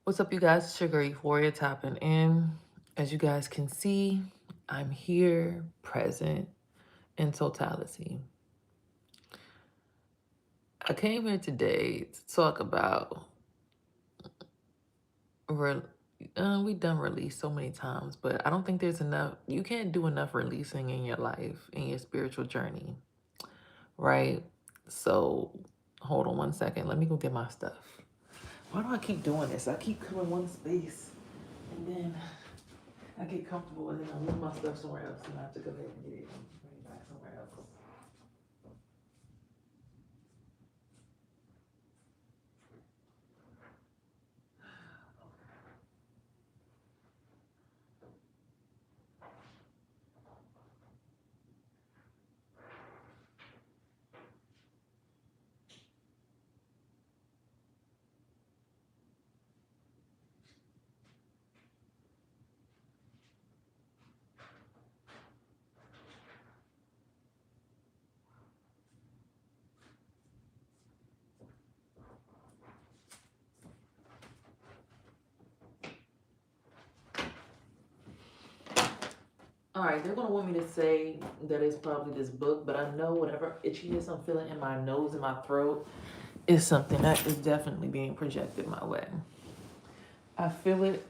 What's up, you guys? It's your girl Euphoria tapping in. As you guys can see, I'm here, present in totality. I came here today to talk about. We done release so many times, but I don't think there's enough. You can't do enough releasing in your life, in your spiritual journey, right? So, hold on one second. Let me go get my stuff. Why do I keep doing this? I keep coming one space and then I get comfortable and then I move my stuff somewhere else and I have to go ahead and get it and bring it back somewhere else. All right, they're gonna want me to say that it's probably this book, but I know whatever itchiness I'm feeling in my nose and my throat is something that is definitely being projected my way. I feel it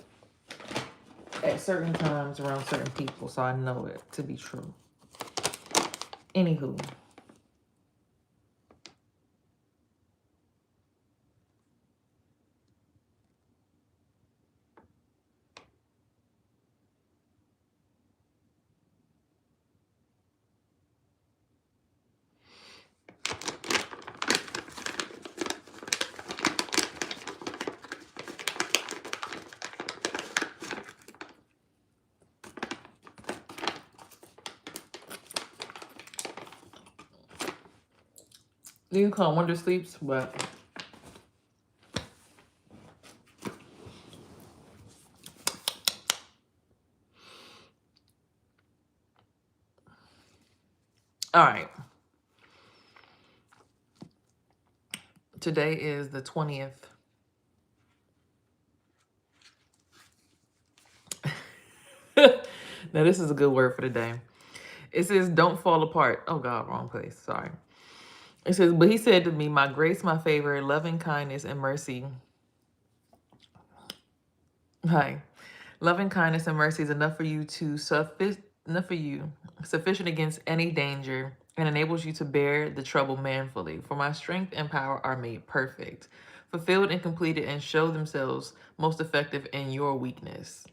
at certain times around certain people, so I know it to be true. Anywho, you can call wonder sleeps, but all right. Today is the 20th. Now, this is a good word for the day. It says, don't fall apart. Oh, God, wrong place. Sorry. It says, but he said to me, my grace, my favor, loving kindness, and mercy. Hi. Loving kindness and mercy is enough for you sufficient against any danger, and enables you to bear the trouble manfully. For my strength and power are made perfect, fulfilled and completed, and show themselves most effective in your weakness.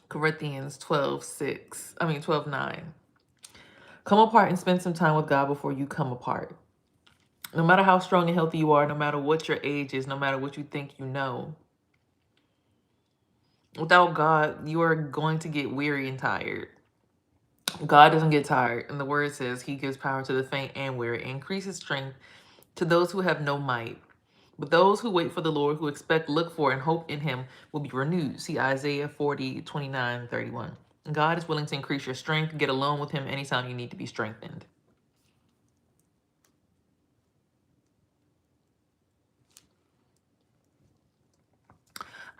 Corinthians 12:9. Come apart and spend some time with God before you come apart. No matter how strong and healthy you are, no matter what your age is, no matter what you think you know, without God, you are going to get weary and tired. God doesn't get tired, and the word says he gives power to the faint and weary, and increases strength to those who have no might. But those who wait for the Lord, who expect, look for, and hope in him, will be renewed. See Isaiah 40:29-31. God is willing to increase your strength. Get alone with him anytime you need to be strengthened.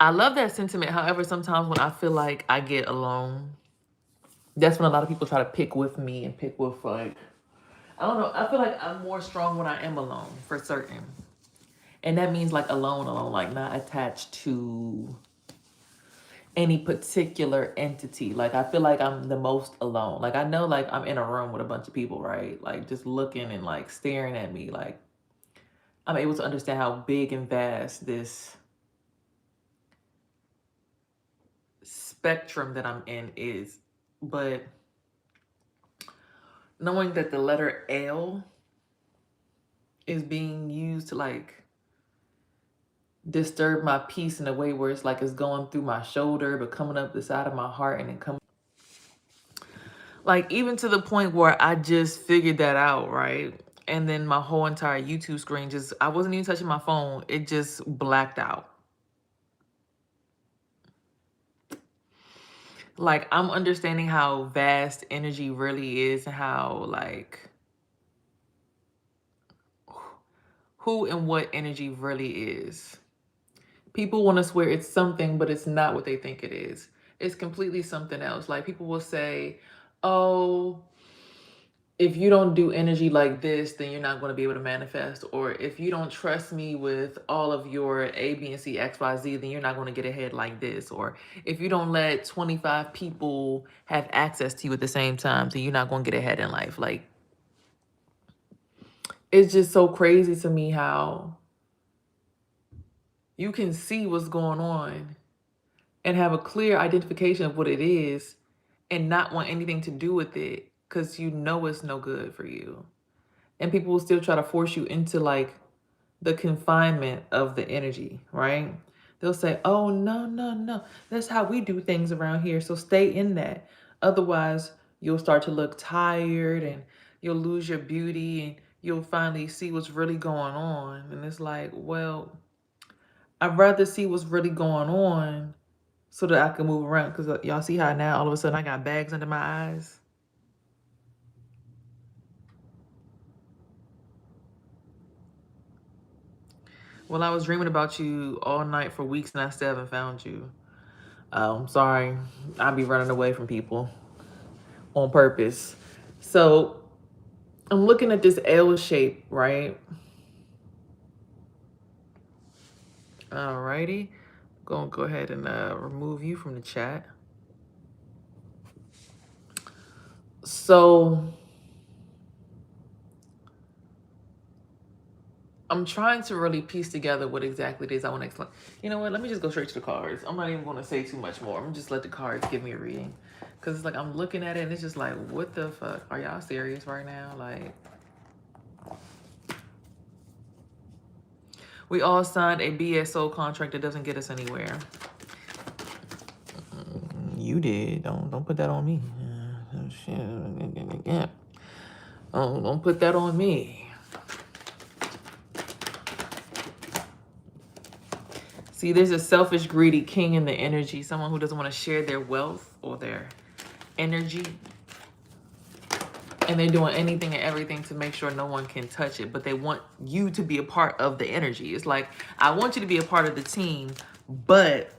I love that sentiment. However, sometimes when I feel like I get alone, that's when a lot of people try to pick with me and pick with, like, I don't know. I feel like I'm more strong when I am alone, for certain. And that means like alone, like not attached to any particular entity. Like I feel like I'm the most alone. Like I know like I'm in a room with a bunch of people, right? Like just looking and like staring at me. Like I'm able to understand how big and vast this spectrum that I'm in is. But knowing that the letter L is being used to like disturb my peace in a way where it's like it's going through my shoulder but coming up the side of my heart and then coming, like, even to the point where I just figured that out, right? And then my whole entire YouTube screen just, I wasn't even touching my phone, it just blacked out. Like I'm understanding how vast energy really is and how like who and what energy really is. People want to swear it's something, but it's not what they think it is. It's completely something else. Like people will say, oh, if you don't do energy like this, then you're not going to be able to manifest. Or if you don't trust me with all of your A, B, and C, X, Y, Z, then you're not going to get ahead like this. Or if you don't let 25 people have access to you at the same time, then you're not going to get ahead in life. Like, it's just so crazy to me how you can see what's going on and have a clear identification of what it is and not want anything to do with it because you know it's no good for you. And people will still try to force you into like the confinement of the energy, right? They'll say, oh, no, no, no. That's how we do things around here. So stay in that. Otherwise, you'll start to look tired and you'll lose your beauty and you'll finally see what's really going on. And it's like, well, I'd rather see what's really going on so that I can move around. Because y'all see how now all of a sudden I got bags under my eyes? Well, I was dreaming about you all night for weeks and I still haven't found you. I'm sorry. I be running away from people on purpose. So I'm looking at this L shape, right? Alrighty. Gonna go ahead and remove you from the chat. So I'm trying to really piece together what exactly it is I want to explain. You know what? Let me just go straight to the cards. I'm not even going to say too much more. I'm going to just let the cards give me a reading. Because it's like I'm looking at it and it's just like, what the fuck? Are y'all serious right now? Like, we all signed a BSO contract that doesn't get us anywhere. You did. Don't put that on me. Don't put that on me. See, there's a selfish, greedy king in the energy. Someone who doesn't want to share their wealth or their energy. And they're doing anything and everything to make sure no one can touch it. But they want you to be a part of the energy. It's like, I want you to be a part of the team, but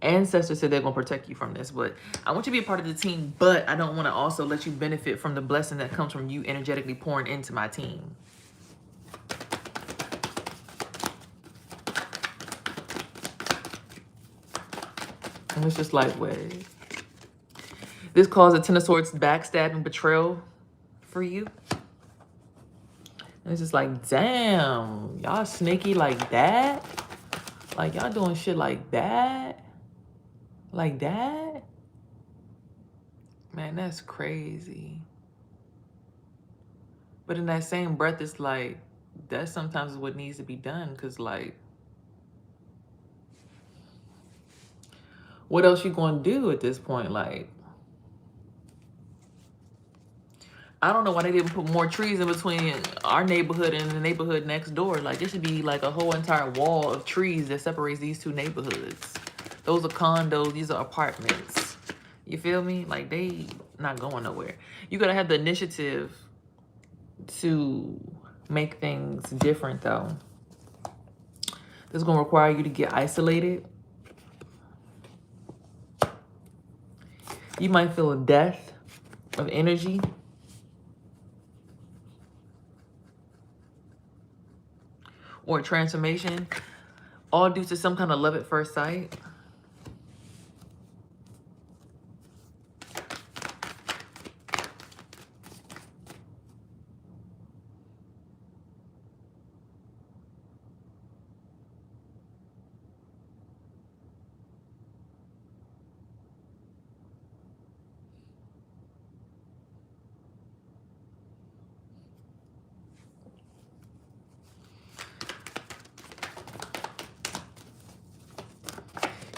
ancestors said they're going to protect you from this. But I want you to be a part of the team, but I don't want to also let you benefit from the blessing that comes from you energetically pouring into my team. And it's just like, wait. This caused a Ten of Swords backstabbing betrayal for you. And it's just like, damn, y'all sneaky like that? Like, y'all doing shit like that? Like that? Man, that's crazy. But in that same breath, it's like, that sometimes is what needs to be done. Because, like, what else you gonna do at this point? Like, I don't know why they didn't put more trees in between our neighborhood and the neighborhood next door. Like, there should be like a whole entire wall of trees that separates these two neighborhoods. Those are condos, these are apartments. You feel me? Like, they not going nowhere. You gotta have the initiative to make things different, though. This is gonna require you to get isolated. You might feel a death of energy. Or transformation, all due to some kind of love at first sight.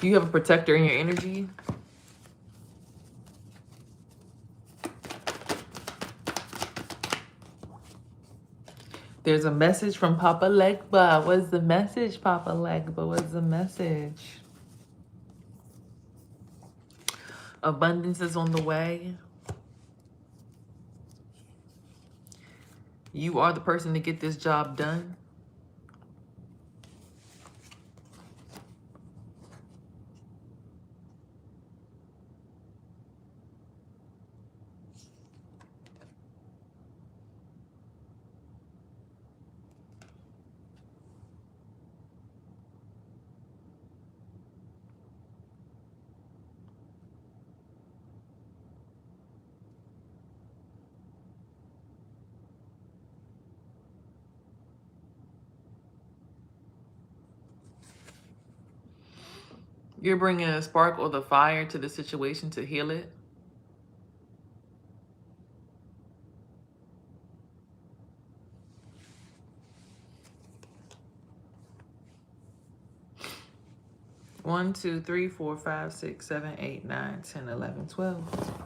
You have a protector in your energy. There's a message from Papa Legba. What's the message, Papa Legba? What's the message? Abundance is on the way. You are the person to get this job done. You're bringing a spark or the fire to the situation to heal it. One, 2, 3, 4, 5, 6, 7, 8, 9, 10, 11, 12.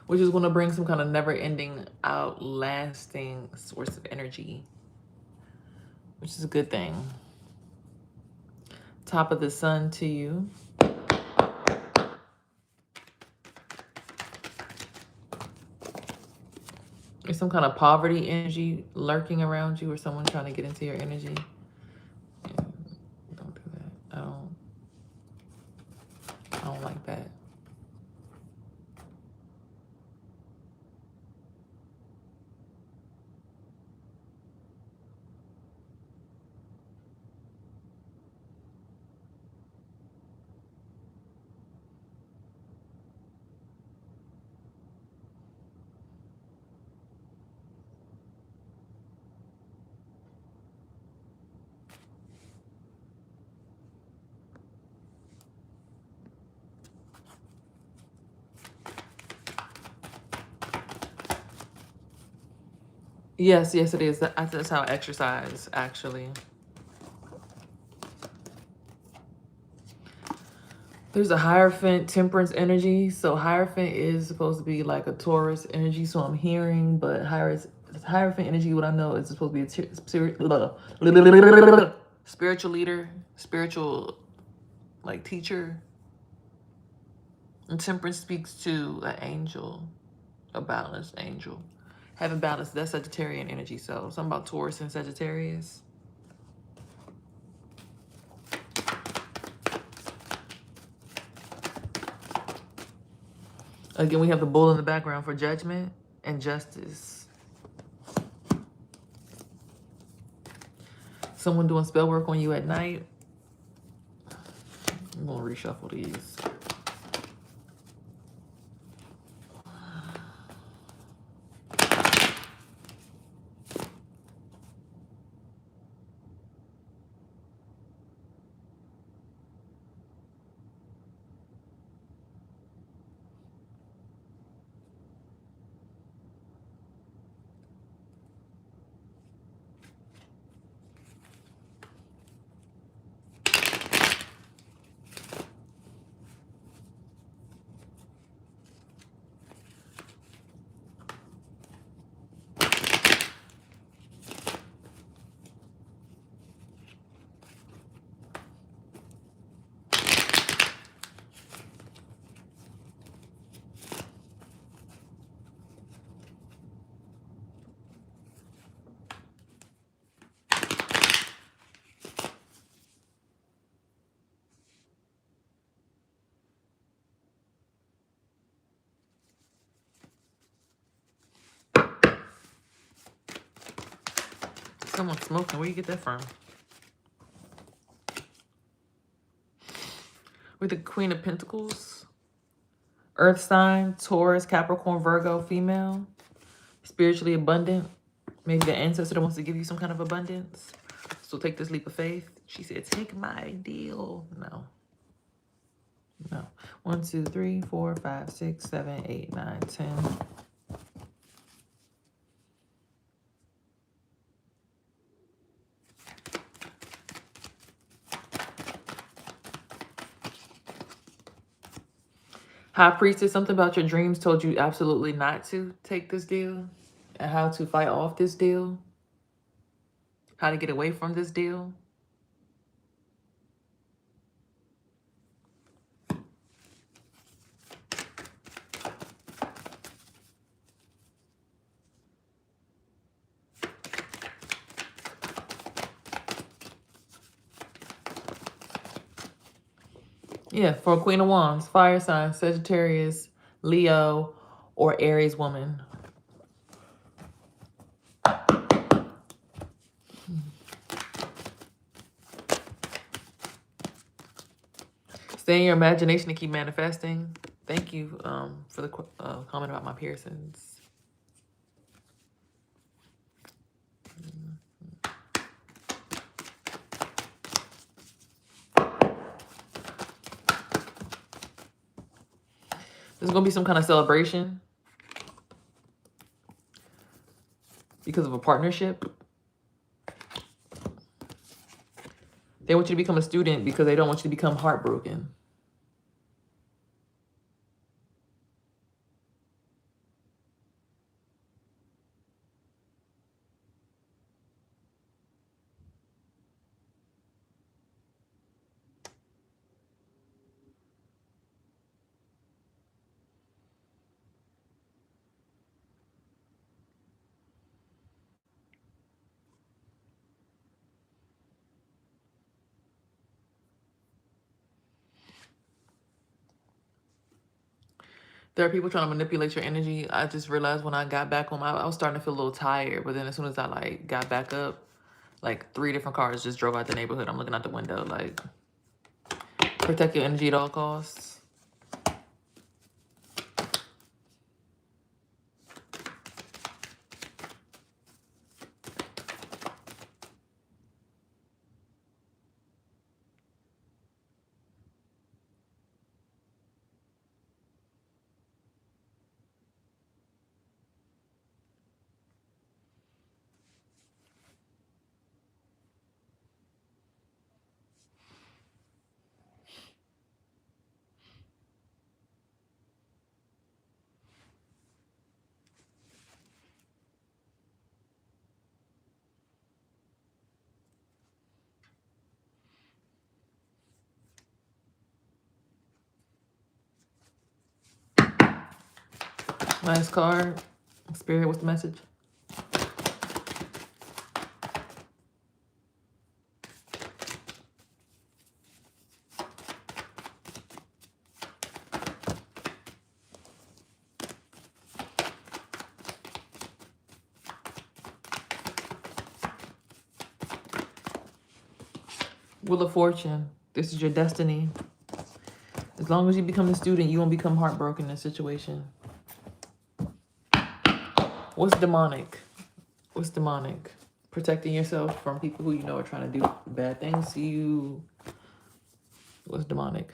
Which is going to bring some kind of never-ending, outlasting source of energy, which is a good thing. Top of the sun to you. There's some kind of poverty energy lurking around you, or someone trying to get into your energy. Yeah, don't do that. I don't like that. Yes, yes, it is. That's how I exercise, actually. There's a Hierophant temperance energy. So Hierophant is supposed to be like a Taurus energy. So I'm hearing, but Hierophant energy, what I know is supposed to be a spiritual leader, spiritual like teacher. And temperance speaks to an angel, a balanced angel. Having balance, that's Sagittarian energy. So something about Taurus and Sagittarius. Again, we have the bull in the background for judgment and justice. Someone doing spell work on you at night. I'm going to reshuffle these. Someone's smoking. Where you get that from? With the Queen of Pentacles. Earth sign, Taurus, Capricorn, Virgo, female. Spiritually abundant. Maybe the ancestor that wants to give you some kind of abundance. So take this leap of faith. She said, take my deal. No. No. 1, 2, 3, 4, 5, 6, 7, 8, 9, 10. High Priestess, something about your dreams told you absolutely not to take this deal. And how to fight off this deal. How to get away from this deal. Yeah, for Queen of Wands, fire sign, Sagittarius, Leo, or Aries woman. Stay in your imagination and keep manifesting. Thank you for the comment about my piercings. There's going to be some kind of celebration because of a partnership. They want you to become a student because they don't want you to become heartbroken. There are people trying to manipulate your energy. I just realized when I got back on I was starting to feel a little tired, but then as soon as I like got back up, like 3 different cars just drove out the neighborhood. I'm looking out the window like, protect your energy at all costs. Last card. Spirit, what's the message? Wheel of Fortune. This is your destiny. As long as you become a student, you won't become heartbroken in this situation. What's demonic? What's demonic? Protecting yourself from people who you know are trying to do bad things to you. What's demonic?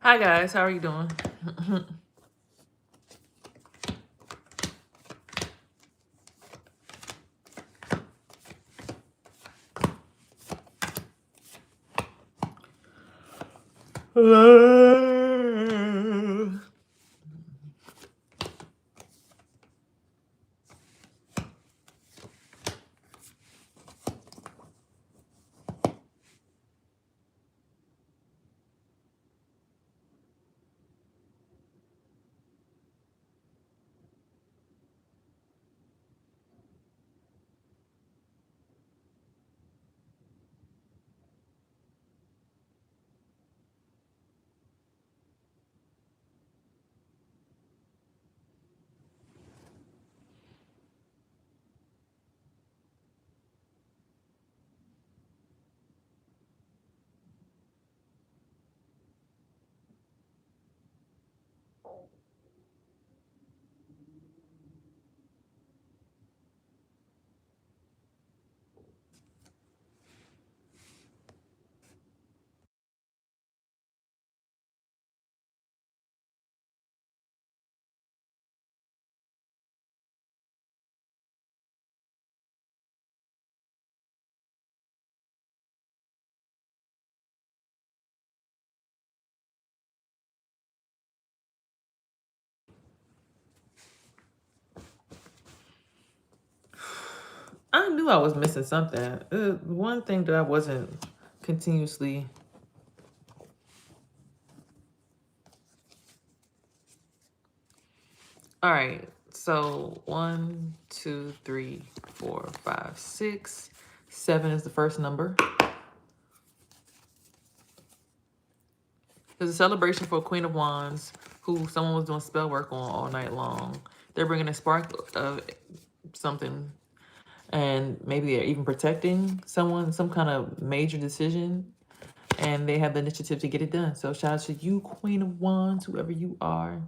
Hi guys, how are you doing? knew I was missing something. One thing that I wasn't continuously. All right. So 1, 2, 3, 4, 5, 6, 7 is the first number. There's a celebration for Queen of Wands who someone was doing spell work on all night long. They're bringing a spark of something, and maybe they're even protecting someone, some kind of major decision, and they have the initiative to get it done. So shout out to you, Queen of Wands, whoever you are.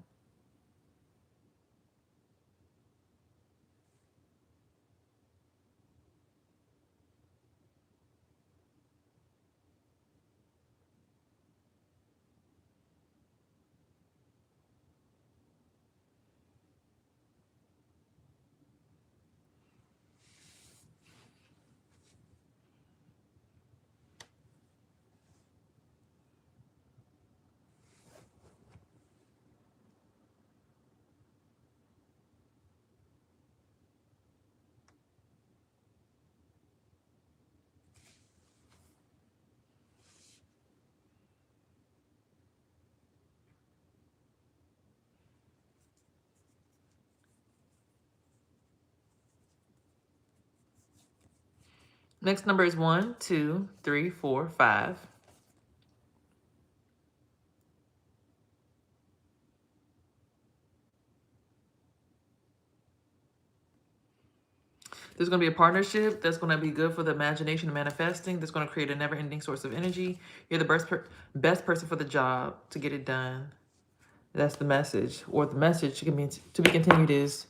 Next number is 1, 2, 3, 4, 5. There's going to be a partnership that's going to be good for the imagination and manifesting. That's going to create a never-ending source of energy. You're the best person for the job to get it done. That's the message. Or the message to be continued is,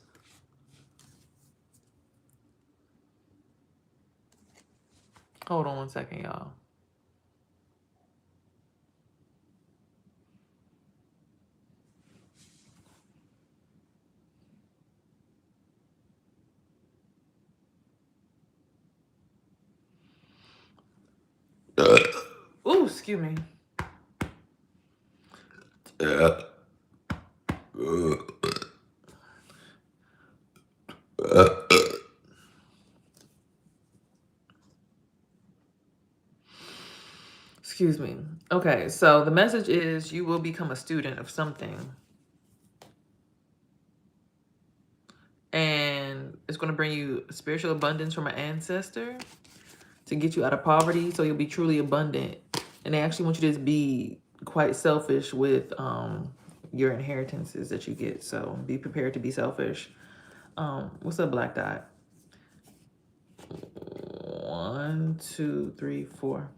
hold on one second, y'all. Ooh, excuse me. Excuse me. Okay, so the message is you will become a student of something. And it's going to bring you spiritual abundance from an ancestor to get you out of poverty, so you'll be truly abundant. And they actually want you to be quite selfish with your inheritances that you get. So be prepared to be selfish. What's up, Black Dot? 1, 2, 3, 4.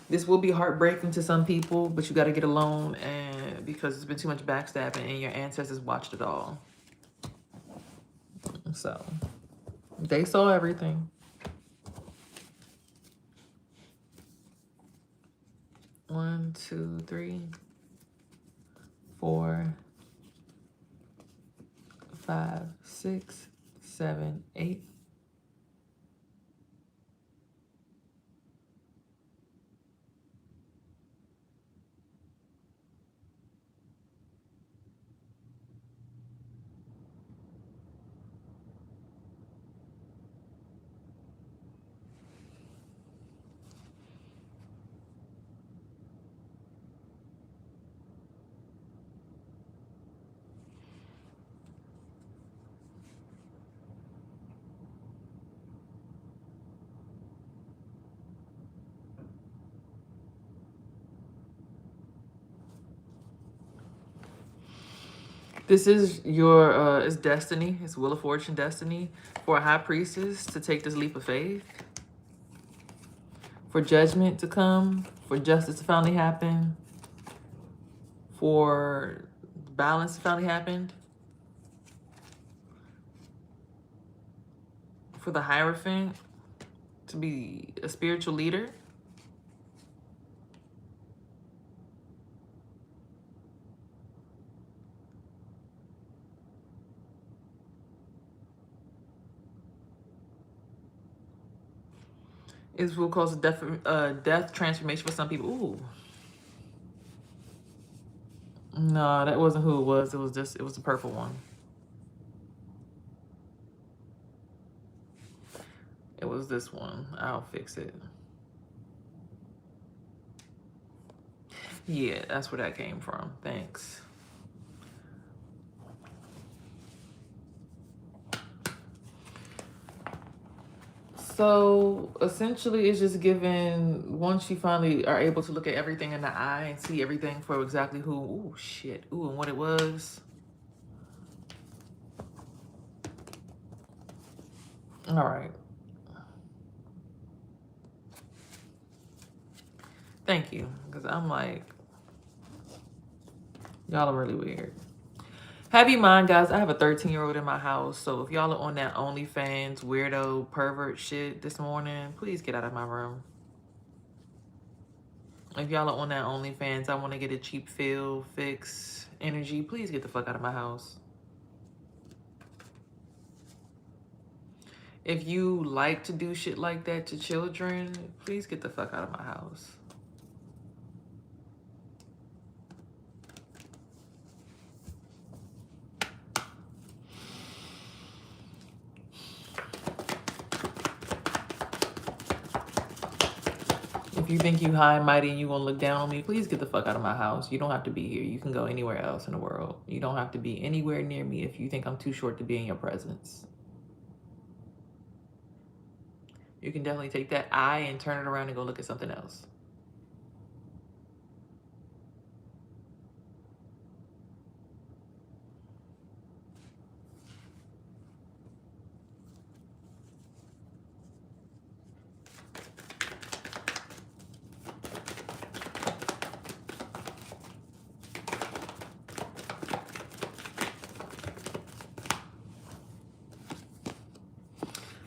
This will be heartbreaking to some people, but you got to get alone, and because there's been too much backstabbing and your ancestors watched it all. So they saw everything. 1, 2, 3, 4, 5, 6, 7, 8. This is your it's destiny. It's Wheel of Fortune destiny for a high priestess to take this leap of faith, for judgment to come, for justice to finally happen, for balance to finally happen, for the Hierophant to be a spiritual leader. It will cause a death transformation for some people. Ooh. No, that wasn't who it was. It was the purple one. It was this one. I'll fix it. Yeah, that's where that came from. Thanks. So essentially it's just given, once you finally are able to look at everything in the eye and see everything for exactly who, ooh, shit, ooh, and what it was. All right. Thank you. Because I'm like, y'all are really weird. Have you mind, guys, I have a 13-year-old in my house. So if y'all are on that OnlyFans weirdo pervert shit this morning, please get out of my room. If y'all are on that OnlyFans, I want to get a cheap feel, fix, energy, please get the fuck out of my house. If you like to do shit like that to children, please get the fuck out of my house. If you think you high and mighty and you gonna look down on me, please get the fuck out of my house. You don't have to be here. You can go anywhere else in the world. You don't have to be anywhere near me if you think I'm too short to be in your presence. You can definitely take that eye and turn it around and go look at something else.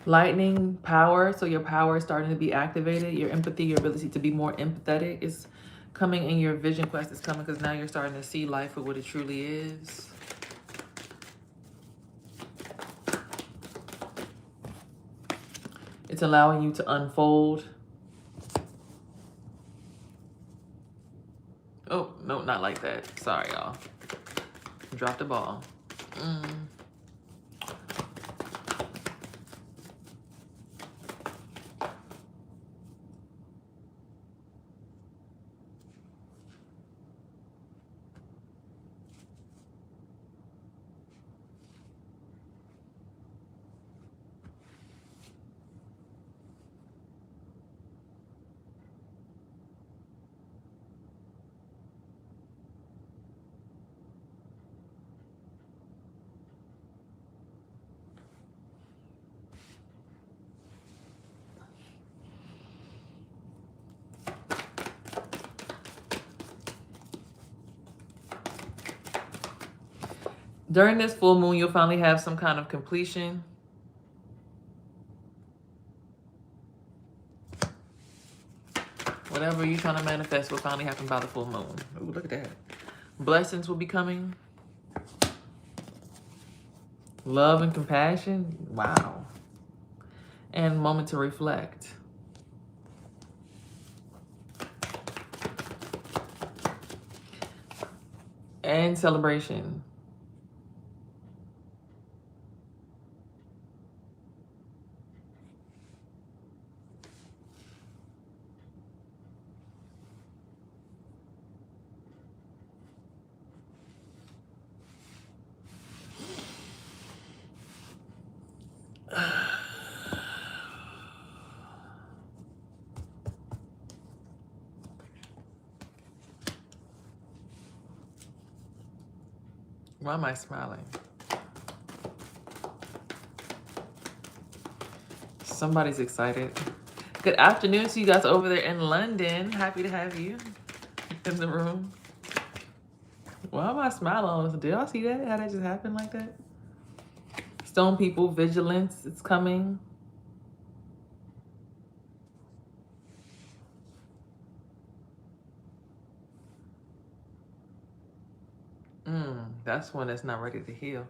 Lightning power, so your power is starting to be activated. Your empathy, your ability to be more empathetic is coming, and your vision quest is coming because now you're starting to see life for what it truly is. It's allowing you to unfold. Oh, no, not like that. Sorry, y'all. Dropped the ball. During this full moon, you'll finally have some kind of completion. Whatever you're trying to manifest will finally happen by the full moon. Ooh, look at that. Blessings will be coming. Love and compassion. Wow. And moment to reflect. And celebration. Why am I smiling? Somebody's excited. Good afternoon to you guys over there in London. Happy to have you in the room. Why am I smiling? Did y'all see that? How that just happened like that? Stone people, vigilance, it's coming. That's one that's not ready to heal.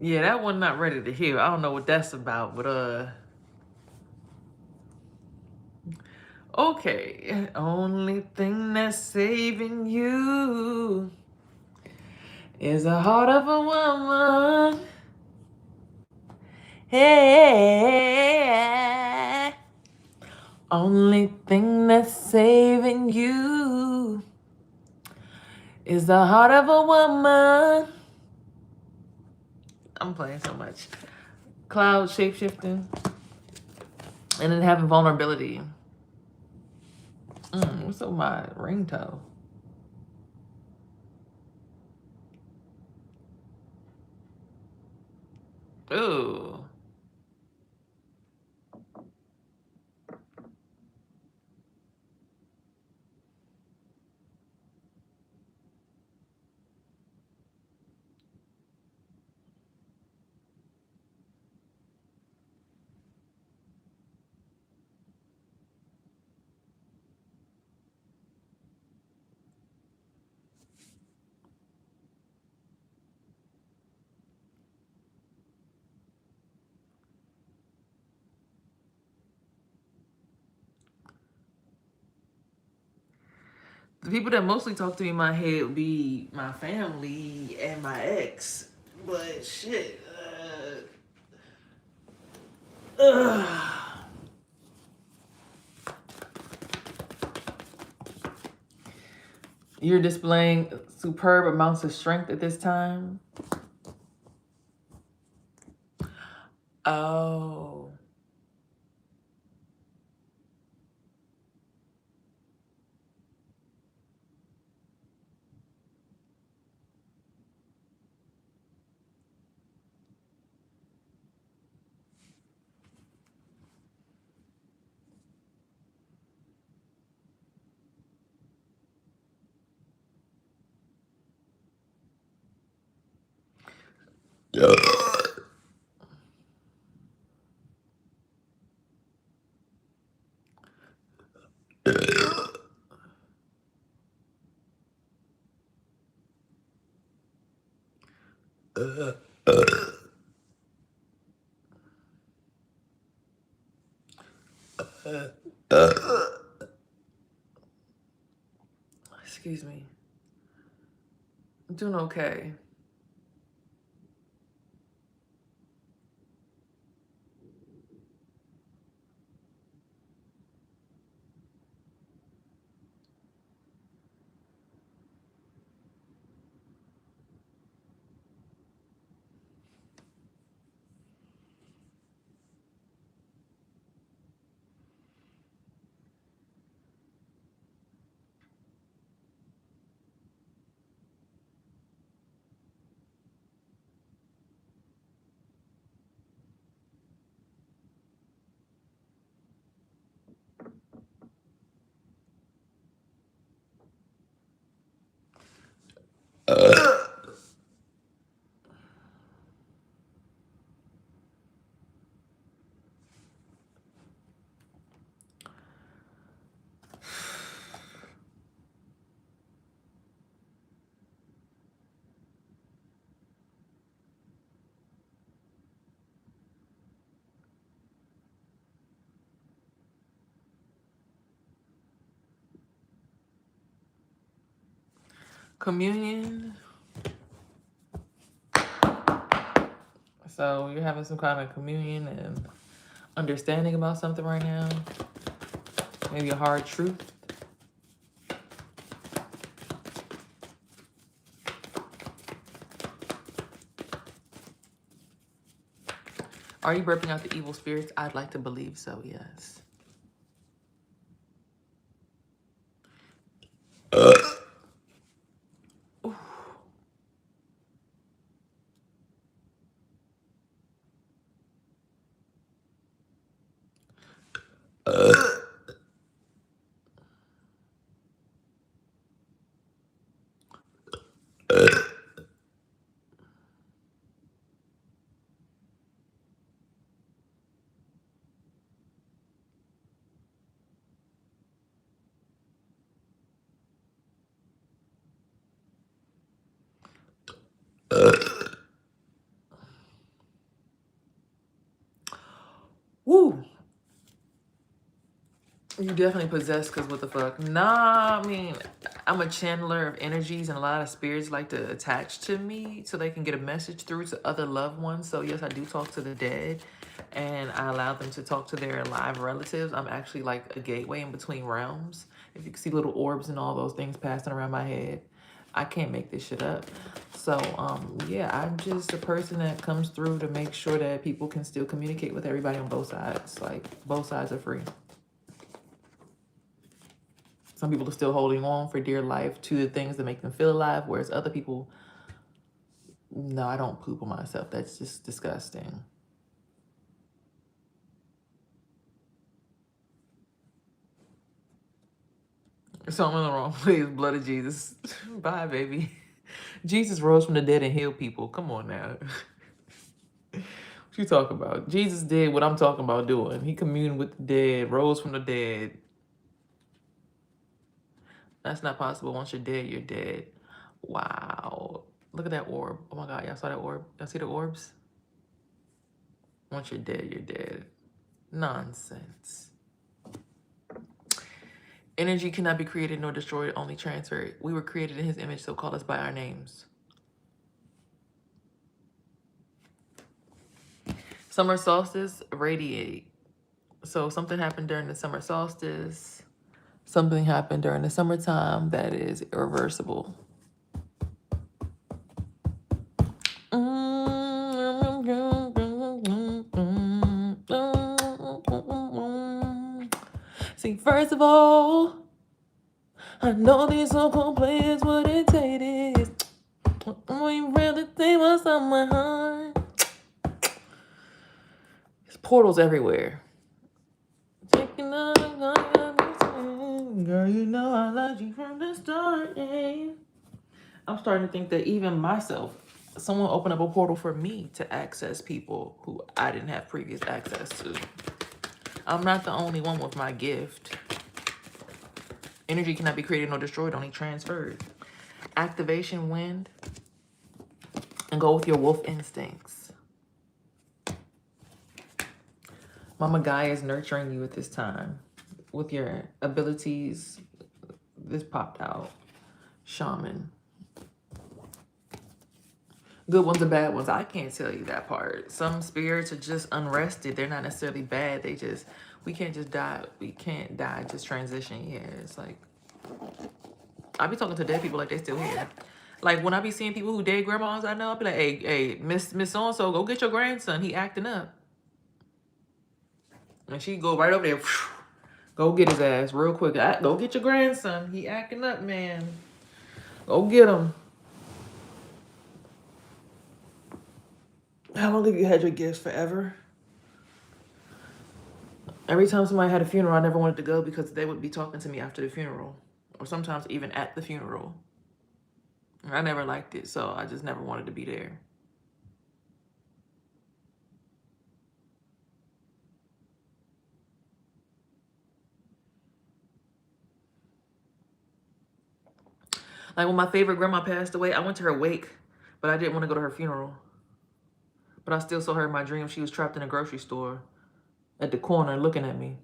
Yeah, that one not ready to hear. I don't know what that's about, but okay. Only thing that's saving you is the heart of a woman. Hey, only thing that's saving you is the heart of a woman. I'm playing so much. Cloud shapeshifting. And then having vulnerability. What's up my ringtone? Ooh. The people that mostly talk to me in my head would be my family and my ex. But shit. You're displaying superb amounts of strength at this time. Oh. Excuse me. I'm doing okay. Communion. So you're having some kind of communion and understanding about something right now. Maybe a hard truth. Are you burping out the evil spirits? I'd like to believe so, yes. You definitely possessed, because what the fuck? Nah, I mean, I'm a channeler of energies, and a lot of spirits like to attach to me so they can get a message through to other loved ones. So yes, I do talk to the dead, and I allow them to talk to their alive relatives. I'm actually like a gateway in between realms. If you can see little orbs and all those things passing around my head, I can't make this shit up. So yeah, I'm just a person that comes through to make sure that people can still communicate with everybody on both sides. Like, both sides are free. Some people are still holding on for dear life to the things that make them feel alive, whereas other people, no, I don't poop on myself. That's just disgusting. So I'm in the wrong place. Blood of Jesus. Bye, baby. Jesus rose from the dead and healed people. Come on now. What you talking about? Jesus did what I'm talking about doing. He communed with the dead, rose from the dead. That's not possible. Once you're dead, you're dead. Wow. Look at that orb. Oh my God, y'all saw that orb? Y'all see the orbs? Once you're dead, you're dead. Nonsense. Energy cannot be created nor destroyed, only transferred. We were created in his image, so call us by our names. Summer solstice, radiate. So something happened during the summer solstice. Something happened during the summertime that is irreversible. See, first of all, I know these so-called players what it is. We really think what's on my heart. There's portals everywhere. Girl, you know I loved you from the start. I'm starting to think that even myself, someone opened up a portal for me to access people who I didn't have previous access to. I'm not the only one with my gift. Energy cannot be created nor destroyed, only transferred. Activation wind, and go with your wolf instincts. Mama Gaia is nurturing you at this time with your abilities. This popped out. Shaman. Good ones or bad ones, I can't tell you that part. Some spirits are just unrested. They're not necessarily bad. They just, we can't just die. We can't die, just transition. Yeah, it's like, I be talking to dead people like they still here. Like when I be seeing people who dead grandmas I know, I'll be like, hey, Miss So-and-so, go get your grandson. He acting up. And she go right over there, go get his ass real quick. Go get your grandson. He acting up, man. Go get him. How long have you had your gifts? Forever? Every time somebody had a funeral, I never wanted to go because they would be talking to me after the funeral. Or sometimes even at the funeral. I never liked it, so I just never wanted to be there. Like when my favorite grandma passed away, I went to her wake, but I didn't want to go to her funeral. But I still saw her in my dream. She was trapped in a grocery store at the corner looking at me.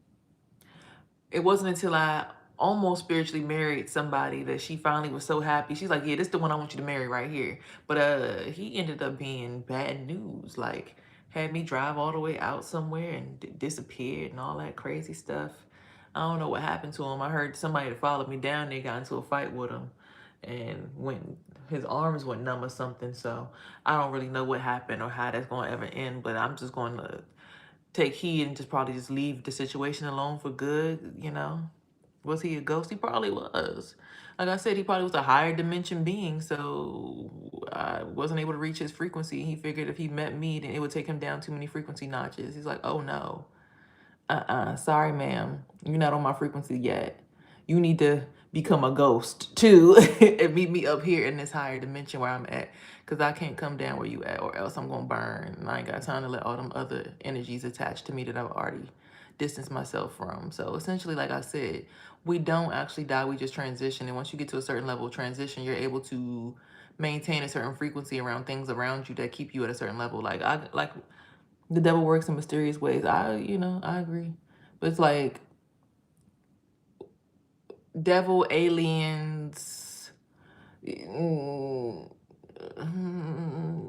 It wasn't until I almost spiritually married somebody that she finally was so happy. She's like, yeah, this is the one I want you to marry right here. But he ended up being bad news. Like, had me drive all the way out somewhere and disappeared and all that crazy stuff. I don't know what happened to him. I heard somebody that followed me down there got into a fight with him and when his arms went numb or something. So I don't really know what happened or how that's going to ever end, but I'm just going to take heed and just probably just leave the situation alone for good, you know? Was he a ghost? He probably was. Like I said, he probably was a higher dimension being, so I wasn't able to reach his frequency. He figured if he met me, then it would take him down too many frequency notches. He's like, oh no. Sorry, ma'am. You're not on my frequency yet. You need to become a ghost too and meet me up here in this higher dimension where I'm at. Because I can't come down where you at or else I'm going to burn. And I ain't got time to let all them other energies attach to me that I've already distanced myself from. So essentially, like I said, we don't actually die. We just transition. And once you get to a certain level of transition, you're able to maintain a certain frequency around things around you that keep you at a certain level. Like the devil works in mysterious ways. I agree. But it's like devil, aliens,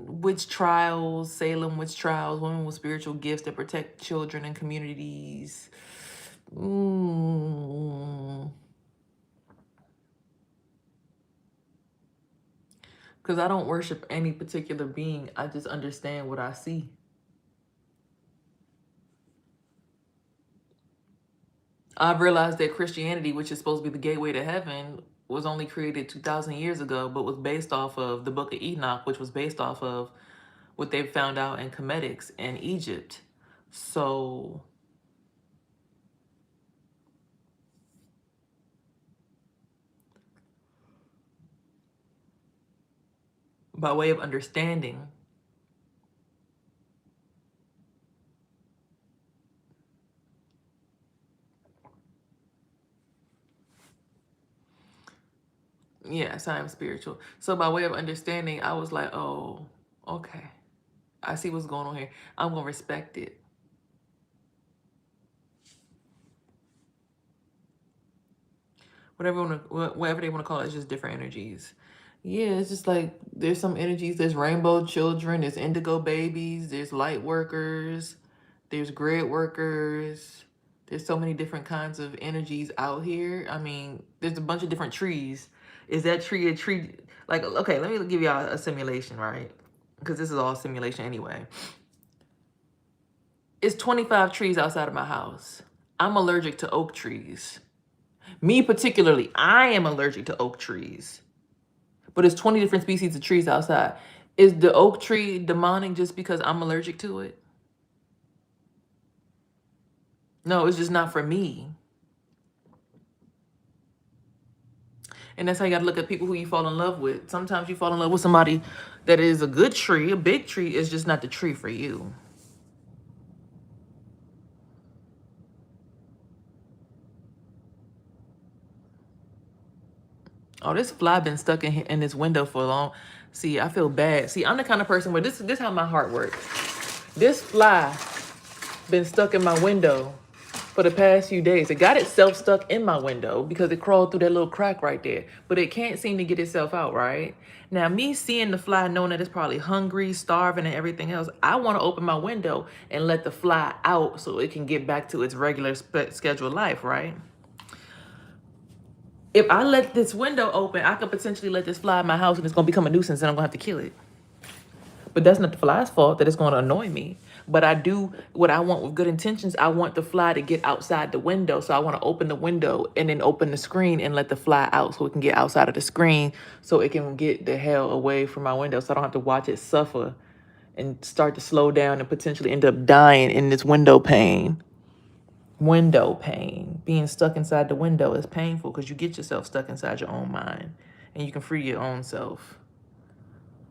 witch trials, Salem witch trials, women with spiritual gifts that protect children and communities. Because I don't worship any particular being. I just understand what I see. I've realized that Christianity, which is supposed to be the gateway to heaven, was only created 2,000 years ago, but was based off of the Book of Enoch, which was based off of what they found out in Comedics in Egypt. So by way of understanding, yes, I am spiritual. So by way of understanding, I was like, oh, okay. I see what's going on here. I'm going to respect it. Whatever they want to call it, it's just different energies. Yeah, it's just like there's some energies. There's rainbow children, there's indigo babies, there's light workers, there's grid workers. There's so many different kinds of energies out here. I mean, there's a bunch of different trees. Is that tree a tree? Like, okay, let me give y'all a simulation, right? Because this is all simulation anyway. It's 25 trees outside of my house. I'm allergic to oak trees. Me particularly, I am allergic to oak trees. But it's 20 different species of trees outside. Is the oak tree demonic just because I'm allergic to it? No, it's just not for me. And that's how you got to look at people who you fall in love with. Sometimes you fall in love with somebody that is a good tree, a big tree, is just not the tree for you. Oh, this fly been stuck in this window for a long. See, I feel bad. See, I'm the kind of person where this how my heart works. This fly been stuck in my window for the past few days. It got itself stuck in my window because it crawled through that little crack right there, but it can't seem to get itself out, right? Now, me seeing the fly, knowing that it's probably hungry, starving, and everything else, I want to open my window and let the fly out so it can get back to its regular scheduled life, right? If I let this window open, I could potentially let this fly in my house and it's going to become a nuisance and I'm going to have to kill it. But that's not the fly's fault that it's going to annoy me. But I do what I want with good intentions. I want the fly to get outside the window. So I want to open the window and then open the screen and let the fly out so it can get outside of the screen so it can get the hell away from my window so I don't have to watch it suffer and start to slow down and potentially end up dying in this window pane. Window pain. Being stuck inside the window is painful because you get yourself stuck inside your own mind and you can free your own self.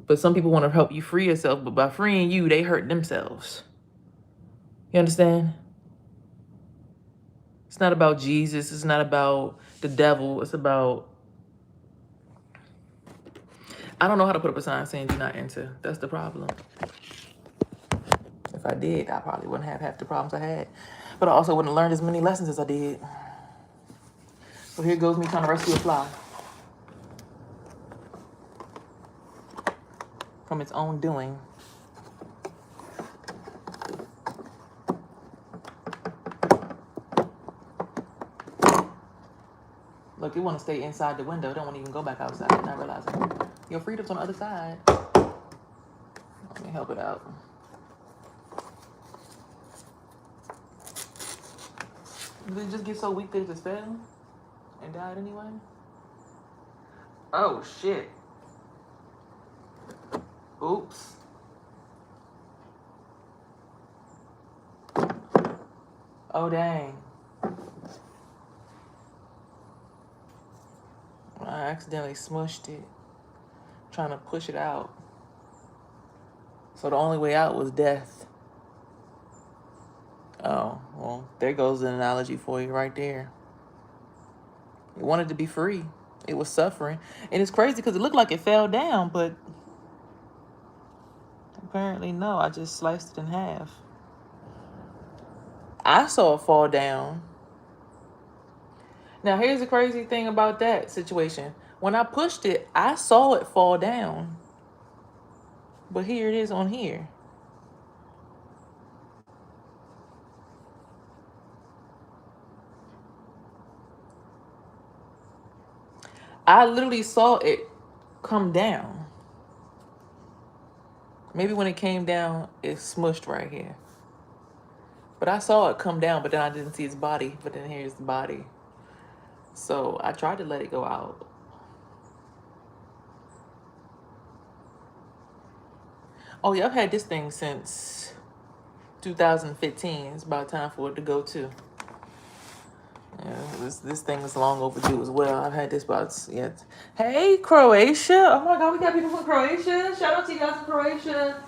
But some people want to help you free yourself, but by freeing you, they hurt themselves. You understand? It's not about Jesus. It's not about the devil. It's about... I don't know how to put up a sign saying do not enter. That's the problem. If I did, I probably wouldn't have half the problems I had. But I also wouldn't have learned as many lessons as I did. So here goes me trying to rescue a fly from its own doing. Look, it want to stay inside the window. It don't want to even go back outside. Not realizing your freedom's on the other side. Let me help it out. Did it just get so weak that it just fell and died anyway? Oh, shit. Oops. Oh, dang. I accidentally smushed it, trying to push it out. So the only way out was death. Oh, well, there goes an analogy for you right there. It wanted to be free. It was suffering. And it's crazy because it looked like it fell down, but apparently no, I just sliced it in half. I saw it fall down. Now, here's the crazy thing about that situation. When I pushed it, I saw it fall down. But here it is on here. I literally saw it come down. Maybe when it came down, it smushed right here. But I saw it come down, but then I didn't see its body. But then here's the body. So I tried to let it go out. Oh yeah, I've had this thing since 2015. It's about time for it to go too. Yeah, this thing is long overdue as well. I've had this about, yeah. Hey, Croatia. Oh my God, we got people from Croatia. Shout out to you guys from Croatia.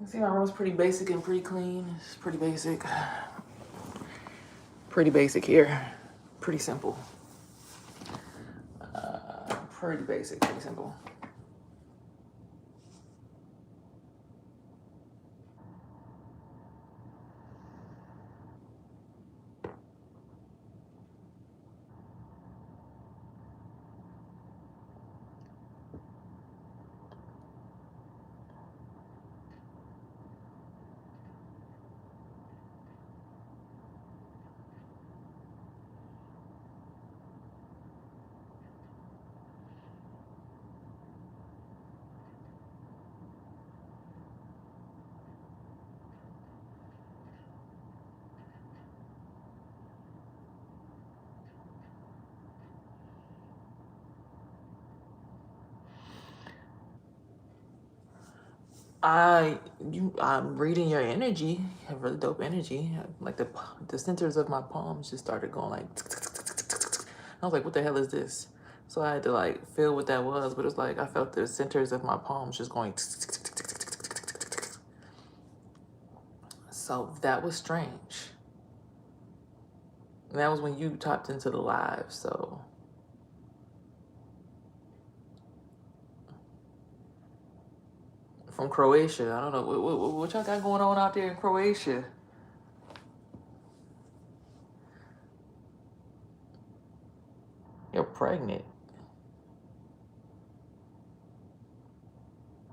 You see, my room's pretty basic and pretty clean. It's pretty basic. Pretty basic here. Pretty simple. Pretty basic, pretty simple. I'm reading your energy. You have really dope energy. Like the centers of my palms just started going like. I was like, what the hell is this? So I had to like feel what that was, but it was like I felt the centers of my palms just going. So that was strange. And that was when you tapped into the live. So from Croatia, I don't know what y'all got going on out there in Croatia. You're pregnant.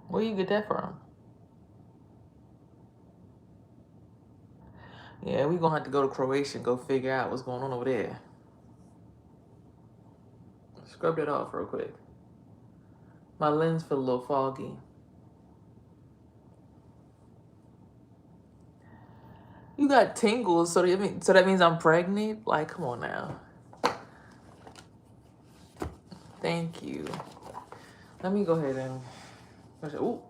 Where you get that from? Yeah, we gonna have to go to Croatia and go figure out what's going on over there. Scrub that off real quick. My lens feel a little foggy. You got tingles, so that means I'm pregnant? Like, come on now. Thank you. Let me go ahead and. Ooh.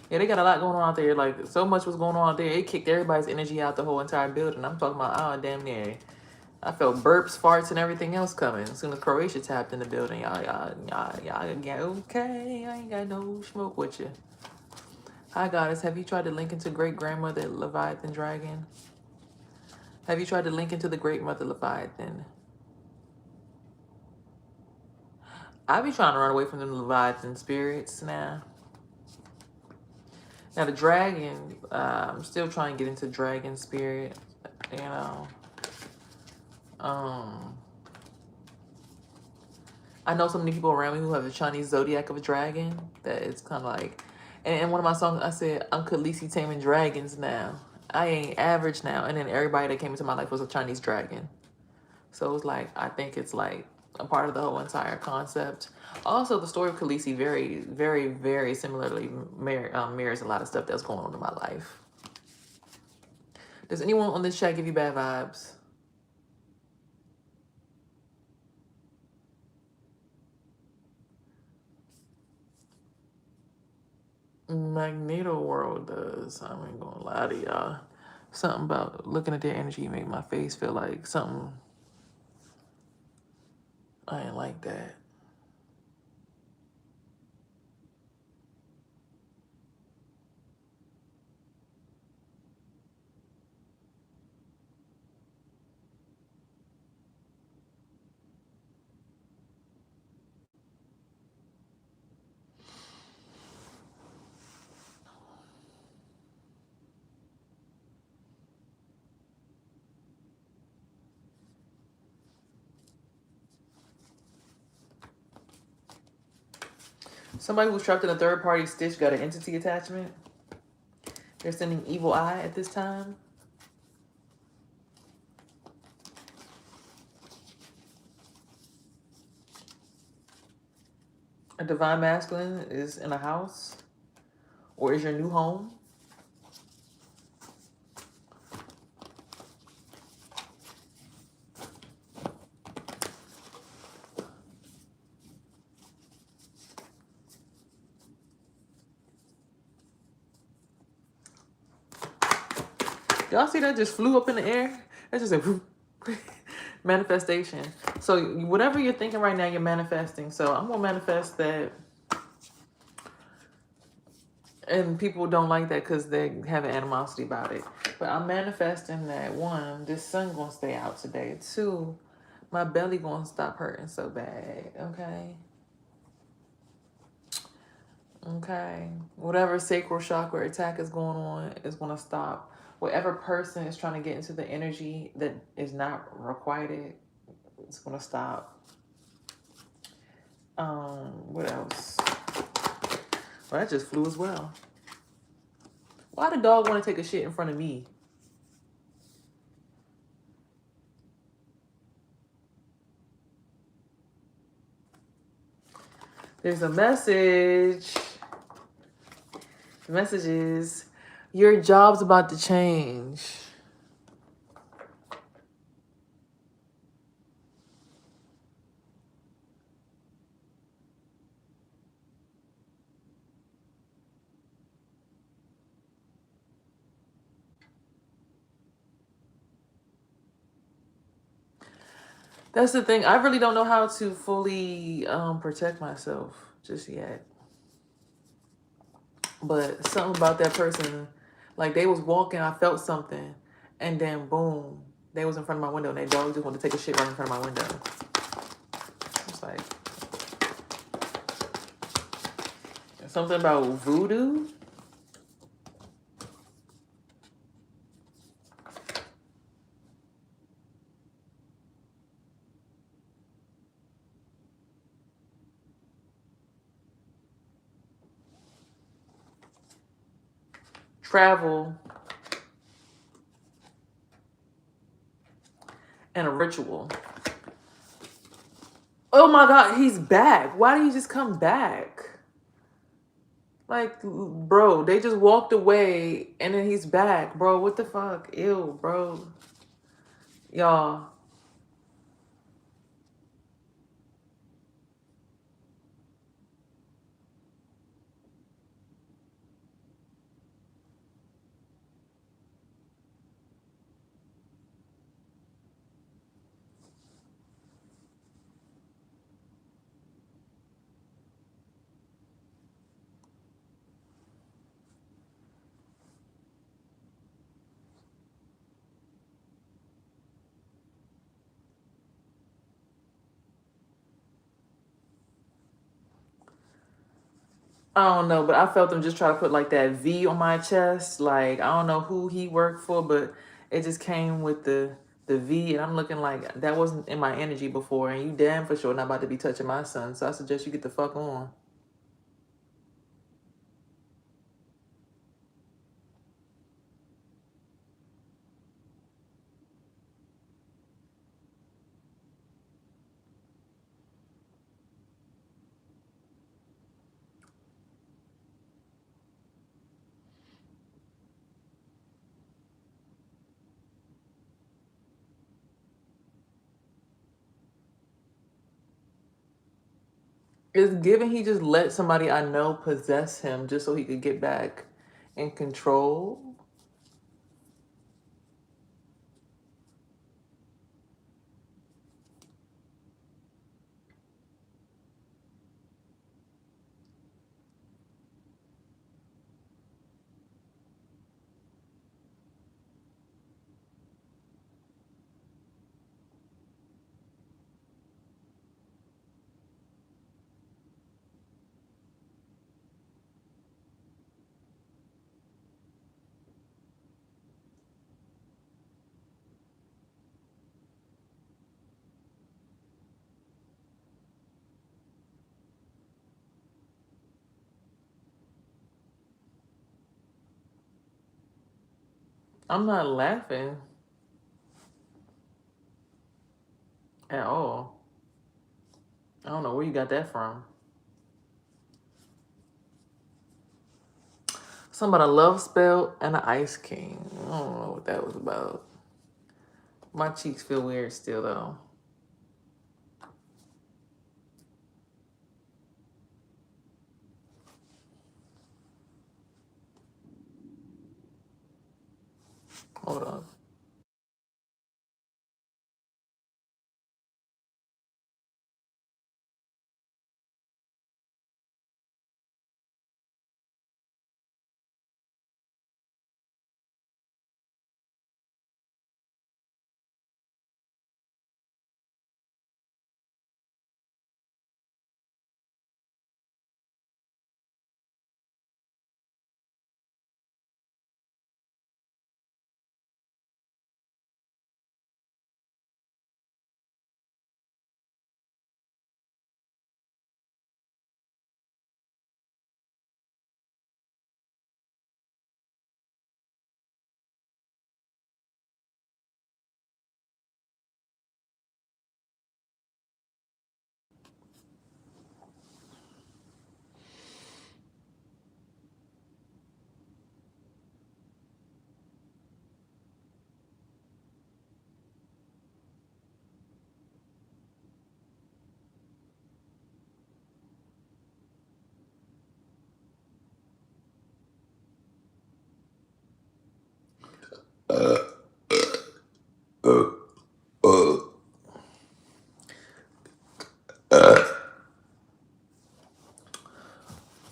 Yeah, they got a lot going on out there. Like, so much was going on out there. It kicked everybody's energy out the whole entire building. I'm talking about, damn near. I felt burps, farts, and everything else coming. As soon as Croatia tapped in the building, y'all, yeah, okay. I ain't got no smoke with you. Hi, Goddess. Have you tried to link into Great Grandmother Leviathan Dragon? Have you tried to link into the Great Mother Leviathan? I be trying to run away from them Leviathan spirits now. Now the dragon, I'm still trying to get into dragon spirit, you know. I know so many people around me who have the Chinese zodiac of a dragon that it's kind of like, and in one of my songs I said, I'm Khaleesi taming dragons now. I ain't average now. And then everybody that came into my life was a Chinese dragon. So it's like, I think it's like a part of the whole entire concept. Also, the story of Khaleesi very, very, very similarly mirrors a lot of stuff that's going on in my life. Does anyone on this chat give you bad vibes? Magneto World does. I ain't gonna lie to y'all. Something about looking at their energy make my face feel like something. I ain't like that. Somebody who's trapped in a third-party stitch got an entity attachment. They're sending evil eye at this time. A divine masculine is in a house or is your new home. Y'all see that just flew up in the air? That's just a manifestation. So whatever you're thinking right now, you're manifesting. So I'm going to manifest that. And people don't like that because they have an animosity about it. But I'm manifesting that, one, this sun going to stay out today. Two, my belly going to stop hurting so bad. Okay? Okay. Whatever sacral chakra attack is going on is going to stop. Whatever person is trying to get into the energy that is not requited, it's going to stop. What else? Well, that just flew as well. Why the dog want to take a shit in front of me? There's a message. The message is, your job's about to change. That's the thing. I really don't know how to fully protect myself just yet. But something about that person, like they was walking, I felt something, and then boom, they was in front of my window, and their dog just wanted to take a shit right in front of my window. It's like something about voodoo. Travel, and a ritual. Oh my God, he's back. Why did he just come back? Like, bro, they just walked away and then he's back. Bro, what the fuck? Ew, bro. Y'all. I don't know, but I felt them just try to put like that V on my chest. Like, I don't know who he worked for, but it just came with the V, and I'm looking like that wasn't in my energy before, and you damn for sure not about to be touching my son, so I suggest you get the fuck on. It's given he just let somebody I know possess him just so he could get back in control. I'm not laughing at all. I don't know where you got that from. Something about a love spell and an ice king. I don't know what that was about. My cheeks feel weird still though. Hold on.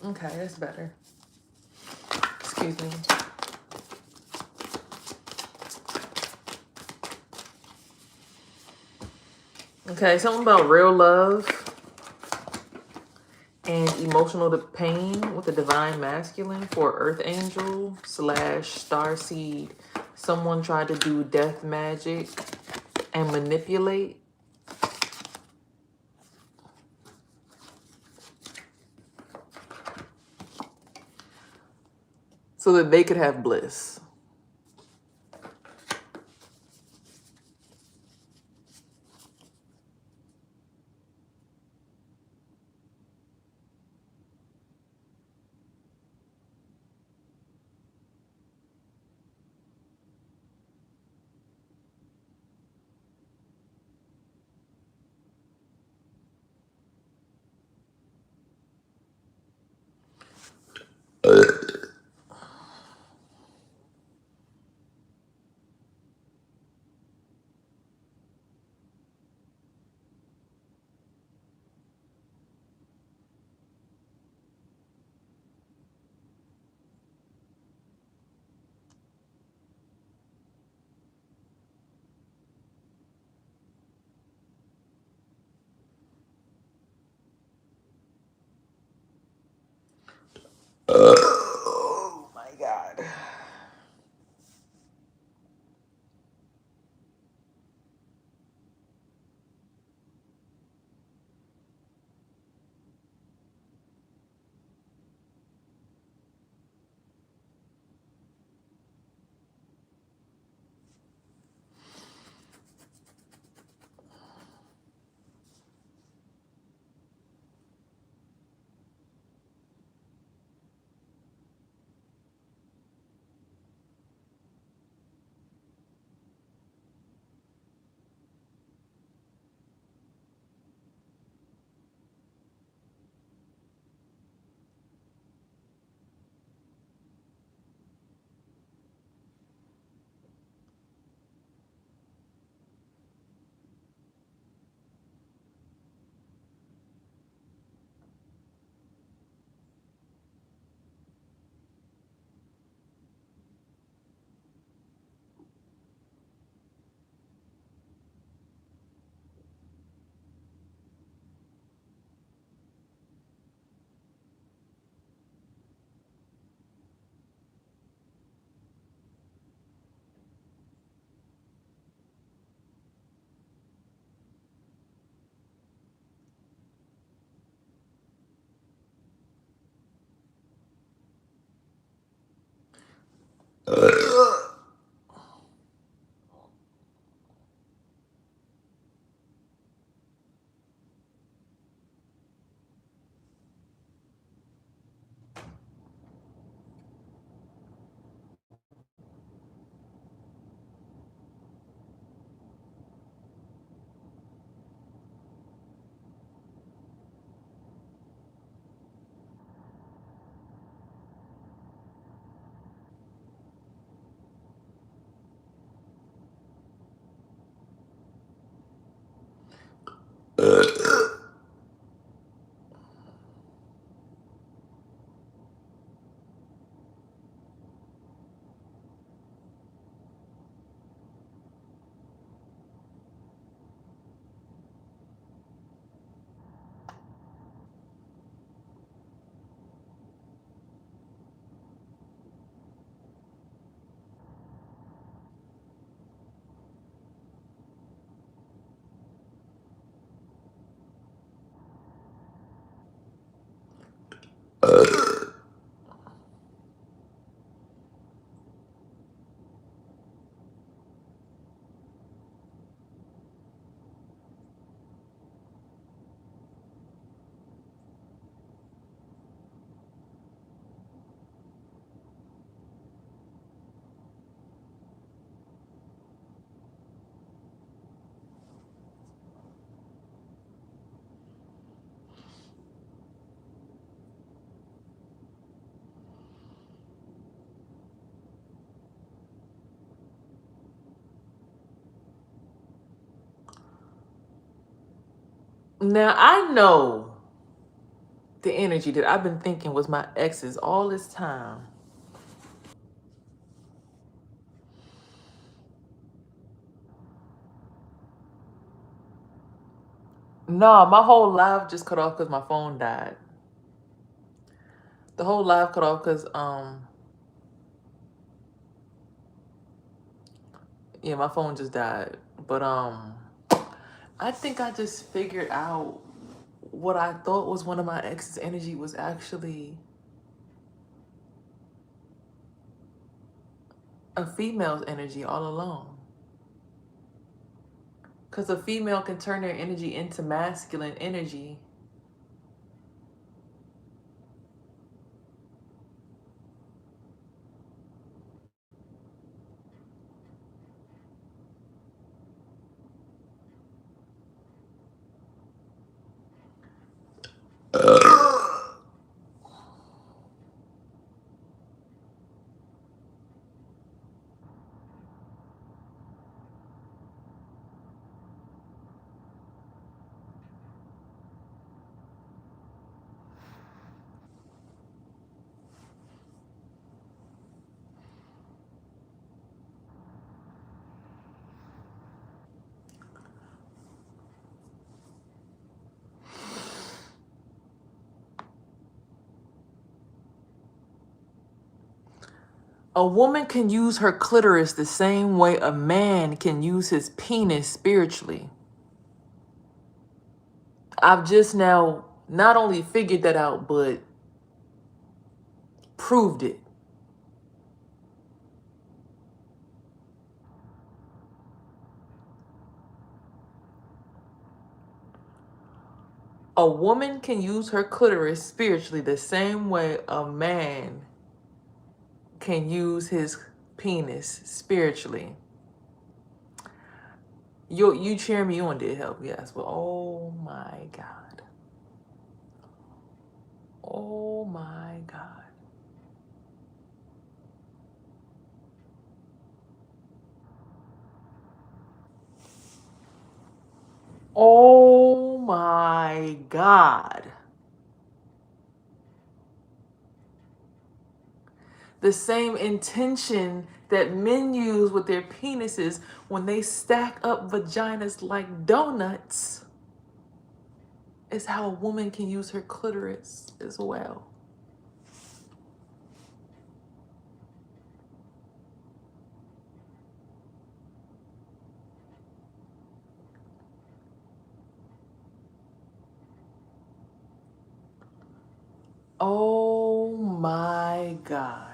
Okay, that's better. Excuse me. Okay, something about real love and emotional pain with the divine masculine for Earth Angel / Starseed. Someone tried to do death magic and manipulate so that they could have bliss. Now I know the energy that I've been thinking was my ex's all this time. No, my whole live just cut off because my phone died. The whole live cut off because yeah, my phone just died. But I think I just figured out what I thought was one of my ex's energy was actually a female's energy all along. Because a female can turn their energy into masculine energy. A woman can use her clitoris the same way a man can use his penis spiritually. I've just now not only figured that out, but proved it. A woman can use her clitoris spiritually the same way a man can use his penis spiritually. You cheer me on did help, yes, but oh my God. Oh my God. Oh my God. The same intention that men use with their penises when they stack up vaginas like donuts is how a woman can use her clitoris as well. Oh my God.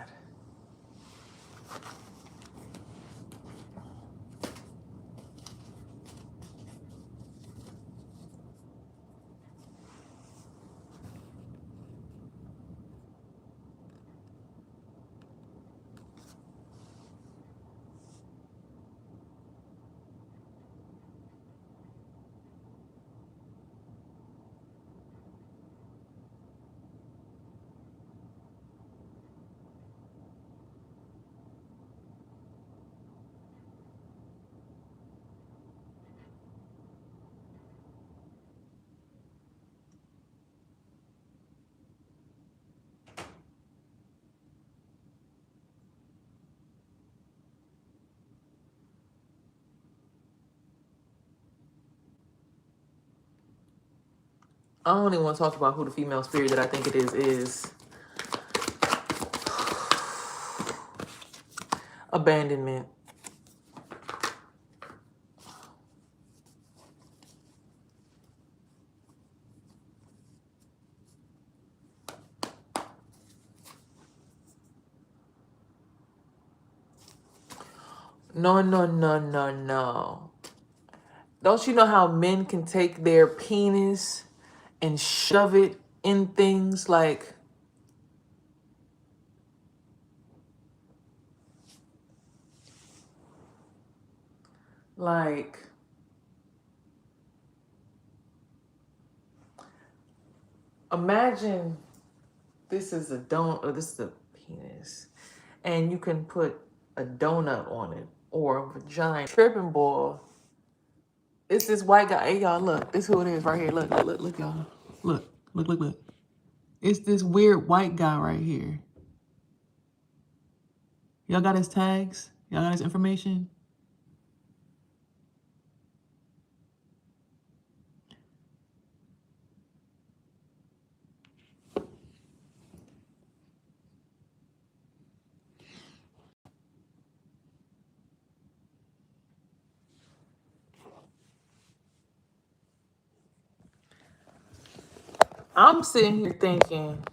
I don't even want to talk about who the female spirit that I think it is abandonment. No, no, no, no, no. Don't you know how men can take their penis and shove it in things like imagine this is a donut or this is a penis and you can put a donut on it or a vagina tripping ball It's this white guy. Hey, y'all, look. This who it is right here. Look, y'all. Look. It's this weird white guy right here. Y'all got his tags? Y'all got his information? I'm sitting here thinking,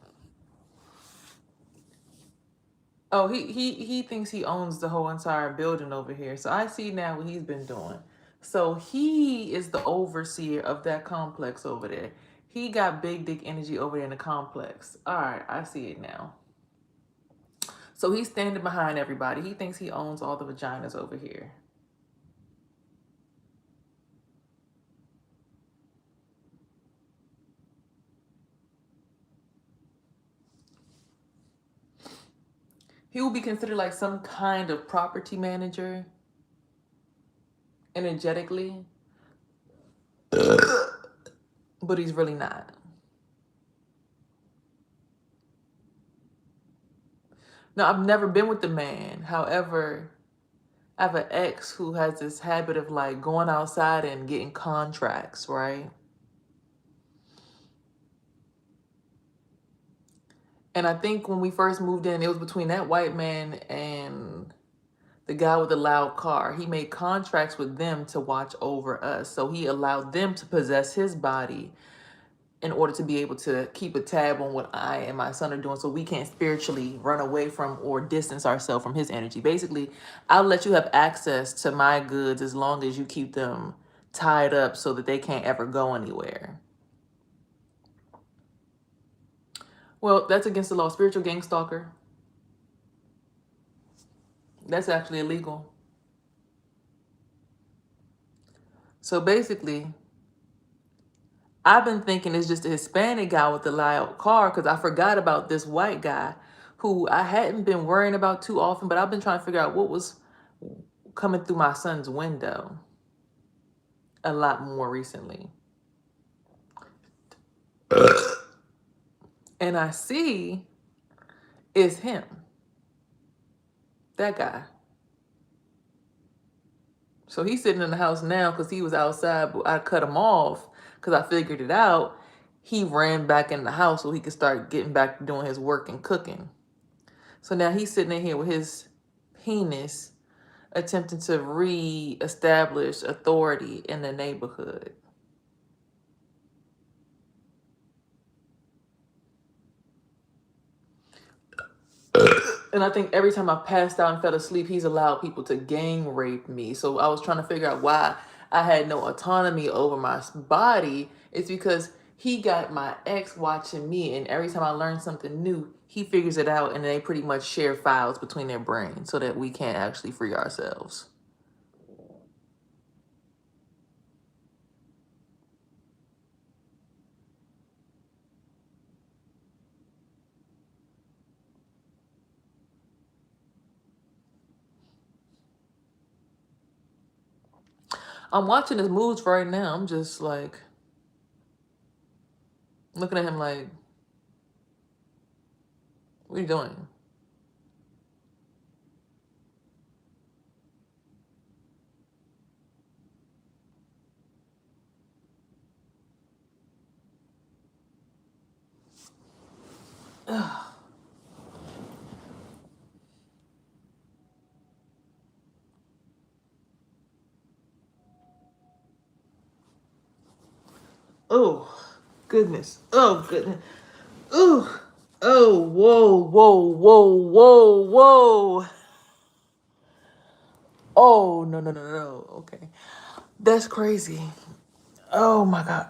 oh, he thinks he owns the whole entire building over here. So I see now what he's been doing. So he is the overseer of that complex over there. He got big dick energy over there in the complex. All right, I see it now. So he's standing behind everybody. He thinks he owns all the vaginas over here. He will be considered like some kind of property manager, energetically, but he's really not. Now, I've never been with the man. However, I have an ex who has this habit of like going outside and getting contracts, right? And I think when we first moved in, it was between that white man and the guy with the loud car. He made contracts with them to watch over us. So he allowed them to possess his body in order to be able to keep a tab on what I and my son are doing, so we can't spiritually run away from or distance ourselves from his energy. Basically, I'll let you have access to my goods as long as you keep them tied up so that they can't ever go anywhere. Well, that's against the law. Spiritual gang stalker. That's actually illegal. So basically, I've been thinking it's just a Hispanic guy with the loud car because I forgot about this white guy who I hadn't been worrying about too often, but I've been trying to figure out what was coming through my son's window a lot more recently. And I see it's him, that guy. So he's sitting in the house now because he was outside, but I cut him off because I figured it out. He ran back in the house so he could start getting back to doing his work and cooking. So now he's sitting in here with his penis attempting to re-establish authority in the neighborhood. And I think every time I passed out and fell asleep, he's allowed people to gang rape me. So I was trying to figure out why I had no autonomy over my body. It's because he got my ex watching me, and every time I learn something new, he figures it out, and they pretty much share files between their brains so that we can't actually free ourselves. I'm watching his moves right now. I'm just like looking at him like, what are you doing? Ugh. Oh, goodness. Oh, goodness. Ooh. Oh, whoa. Oh, no. Okay. That's crazy. Oh, my God.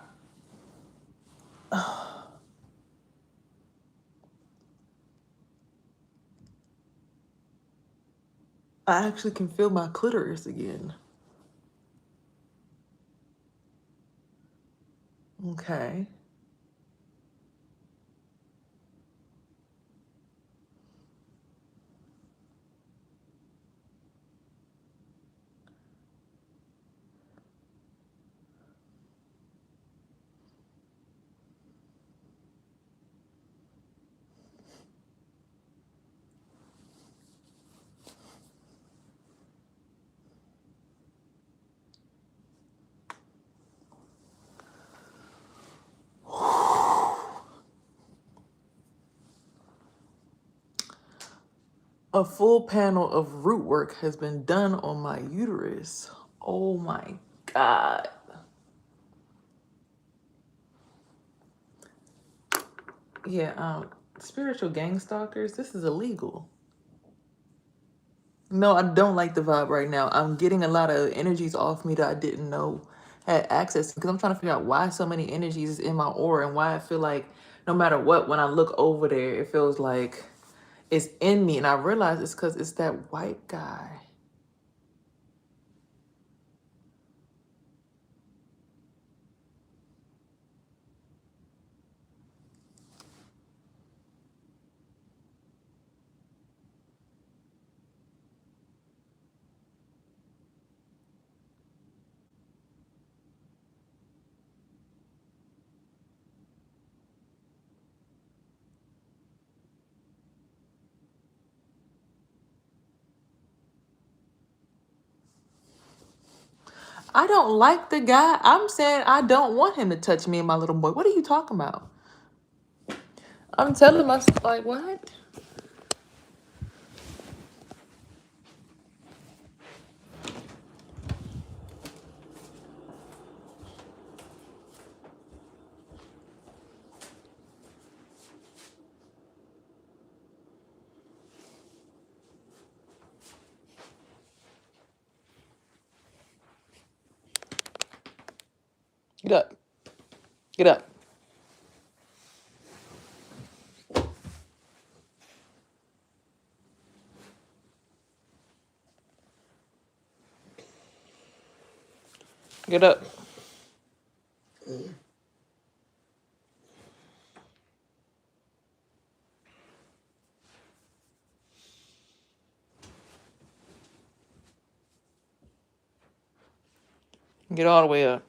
I actually can feel my clitoris again. Okay. A full panel of root work has been done on my uterus. Oh my God. Yeah, spiritual gang stalkers, this is illegal. No, I don't like the vibe right now. I'm getting a lot of energies off me that I didn't know had access because I'm trying to figure out why so many energies is in my aura and why I feel like no matter what, when I look over there, it feels like it's in me. And I realize it's because it's that white guy. I don't like the guy. I'm saying I don't want him to touch me and my little boy. What are you talking about? I'm telling myself, like, what? Get up. Get up. Get up. Get all the way up.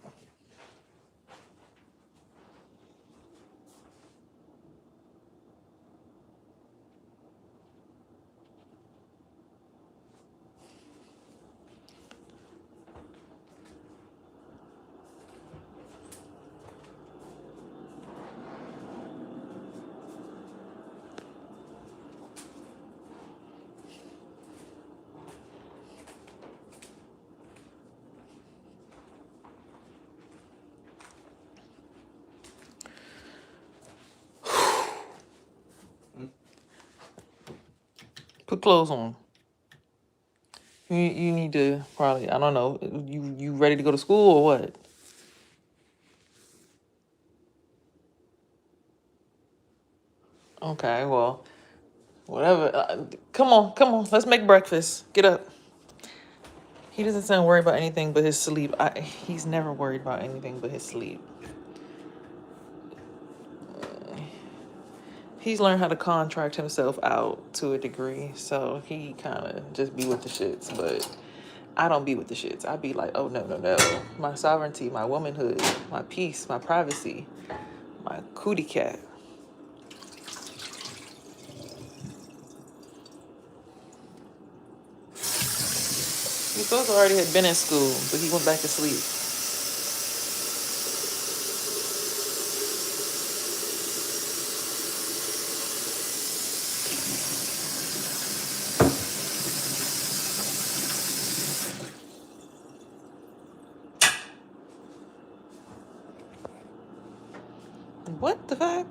Put clothes on. You need to probably, I don't know, you ready to go to school or what? Okay, well, whatever. Come on. Let's make breakfast. Get up. He doesn't sound worried about anything but his sleep. He's never worried about anything but his sleep. He's learned how to contract himself out to a degree, so he kind of just be with the shits, but I don't be with the shits. I be like, oh, no. My sovereignty, my womanhood, my peace, my privacy, my cootie cat. He supposed to already had been in school, but he went back to sleep. What the fuck?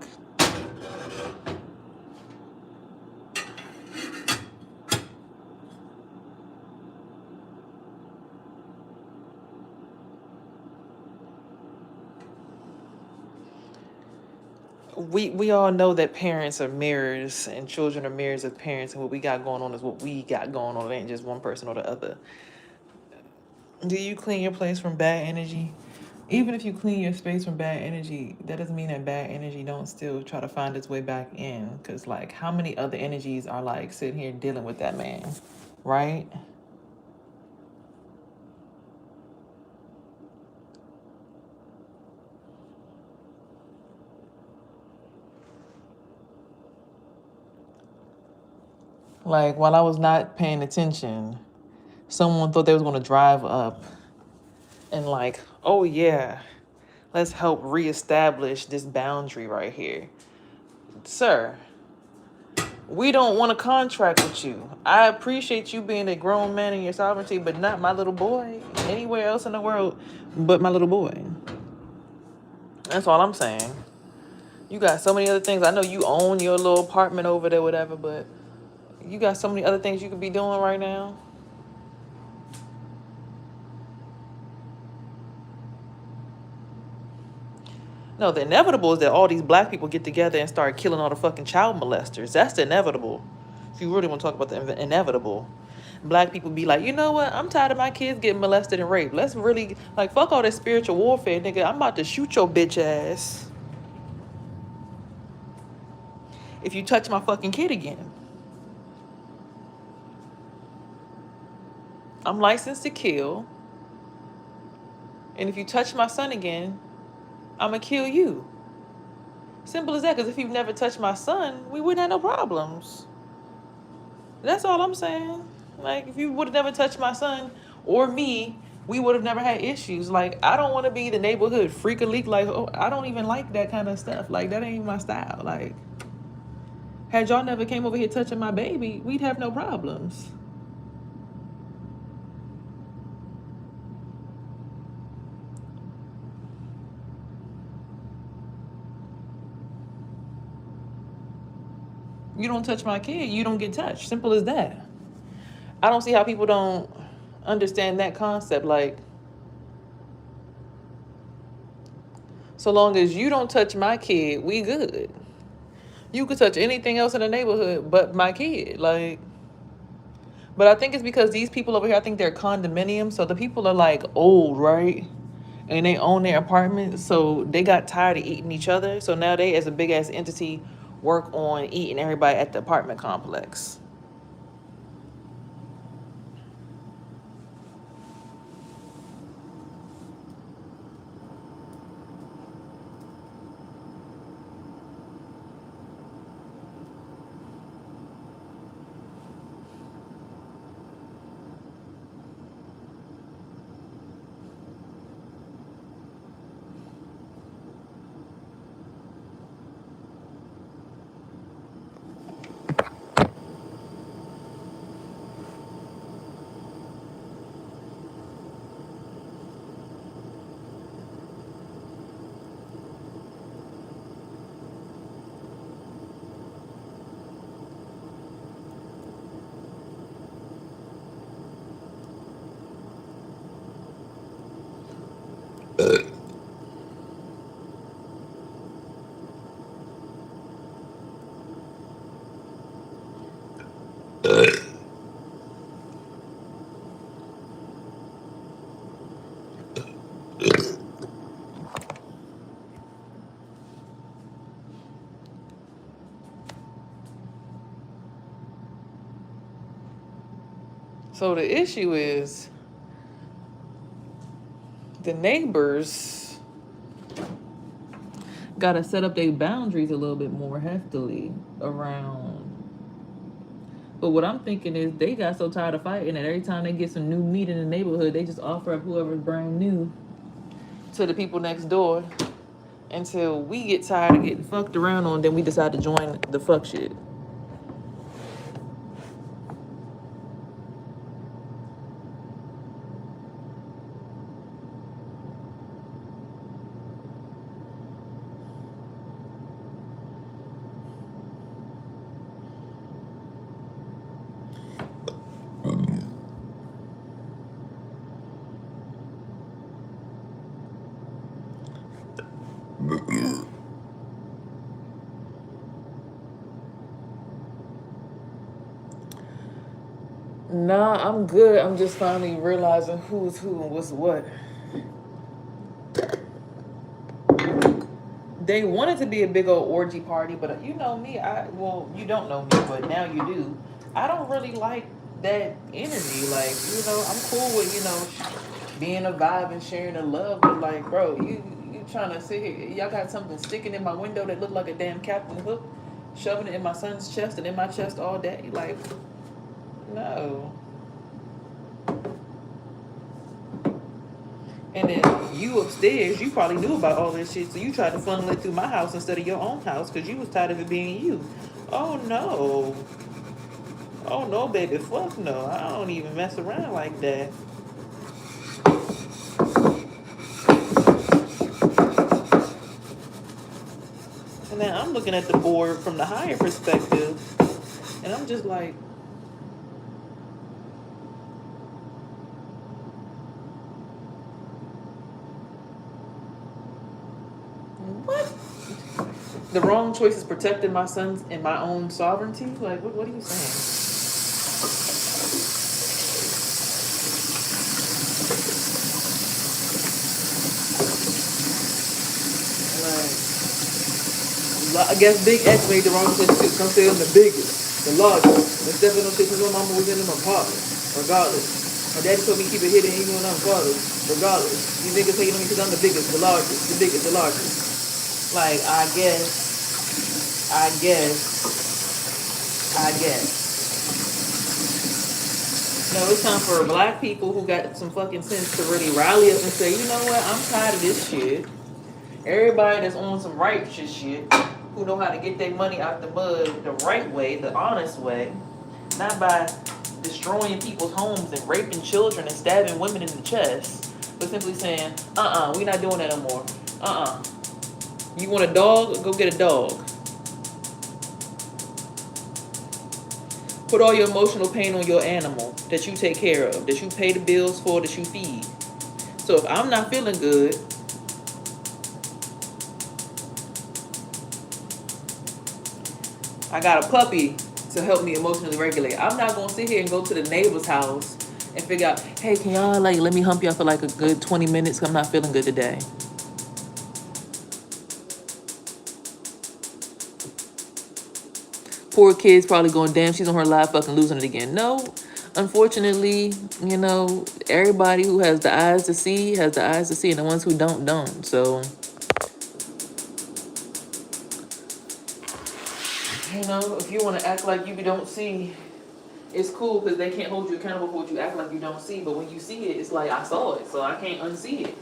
We all know that parents are mirrors and children are mirrors of parents, and what we got going on is what we got going on. It ain't just one person or the other. Do you clean your place from bad energy? Even if you clean your space from bad energy, that doesn't mean that bad energy don't still try to find its way back in. Because, like, how many other energies are, like, sitting here dealing with that man, right? Like, while I was not paying attention, someone thought they was going to drive up and, like, oh, yeah, let's help reestablish this boundary right here. Sir, We don't want to contract with you. I appreciate you being a grown man in your sovereignty, but not my little boy anywhere else in the world but my little boy. That's all I'm saying. You got so many other things. I know you own your little apartment over there, whatever, but you got so many other things you could be doing right now. No, the inevitable is that all these black people get together and start killing all the fucking child molesters. That's the inevitable. If you really want to talk about the inevitable. Black people be like, you know what? I'm tired of my kids getting molested and raped. Let's really, like, fuck all that spiritual warfare, nigga. I'm about to shoot your bitch ass if you touch my fucking kid again. I'm licensed to kill. And if you touch my son again, I'm going to kill you. Simple as that, because if you've never touched my son, we wouldn't have no problems. That's all I'm saying. Like, if you would have never touched my son or me, we would have never had issues. Like, I don't want to be the neighborhood freak a leak. Like, oh, I don't even like that kind of stuff. Like, that ain't my style. Like, had y'all never came over here touching my baby, we'd have no problems. You don't touch my kid, you don't get touched. Simple as that. I don't see how people don't understand that concept. Like, so long as you don't touch my kid, we good. You could touch anything else in the neighborhood but my kid. Like, but I think it's because these people over here, I think they're condominiums. So the people are like old, right? And they own their apartments. So they got tired of eating each other. So now they, as a big ass entity, work on eating everybody at the apartment complex. So the issue is the neighbors gotta set up their boundaries a little bit more heftily around. But what I'm thinking is they got so tired of fighting that every time they get some new meat in the neighborhood, they just offer up whoever's brand new to the people next door until we get tired of getting fucked around on, then we decide to join the fuck shit. Nah, I'm good. I'm just finally realizing who's who and what's what. They wanted to be a big old orgy party, but you know me, well, you don't know me, but now you do. I don't really like that energy. Like, I'm cool with, being a vibe and sharing a love, but like, bro, you trying to sit here, y'all got something sticking in my window that look like a damn Captain Hook, shoving it in my son's chest and in my chest all day. Like, no. And then you upstairs, you probably knew about all this shit, so you tried to funnel it through my house instead of your own house because you was tired of it being you. Oh no. Oh no, baby, fuck no. I don't even mess around like that. And then I'm looking at the board from the higher perspective, and I'm just like, what? The wrong choice is protecting my sons and my own sovereignty? Like, what are you saying? I guess Big X made the wrong decision too. Some say I'm the biggest, the largest. And Stephanie don't say my mama was in them apartment. Regardless. My daddy told me keep it hidden even when I'm fatherless. Regardless. These niggas hating on me because I'm the biggest, the largest, the biggest, the largest. Like, I guess. No, it's time for black people who got some fucking sense to really rally up and say, you know what, I'm tired of this shit. Everybody that's on some righteous shit, who know how to get their money out the mud the right way, the honest way, not by destroying people's homes and raping children and stabbing women in the chest, but simply saying, we're not doing that no more. You want a dog? Go get a dog. Put all your emotional pain on your animal that you take care of, that you pay the bills for, that you feed. So if I'm not feeling good, I got a puppy to help me emotionally regulate. I'm not going to sit here and go to the neighbor's house and figure out, hey, can y'all like let me hump y'all for like a good 20 minutes because I'm not feeling good today. Poor kid's probably going, damn, she's on her live fucking losing it again. No, unfortunately, you know, everybody who has the eyes to see has the eyes to see, and the ones who don't. So, you know, if you want to act like you don't see, it's cool because they can't hold you accountable for what you act like you don't see. But when you see it, it's like, I saw it, so I can't unsee it.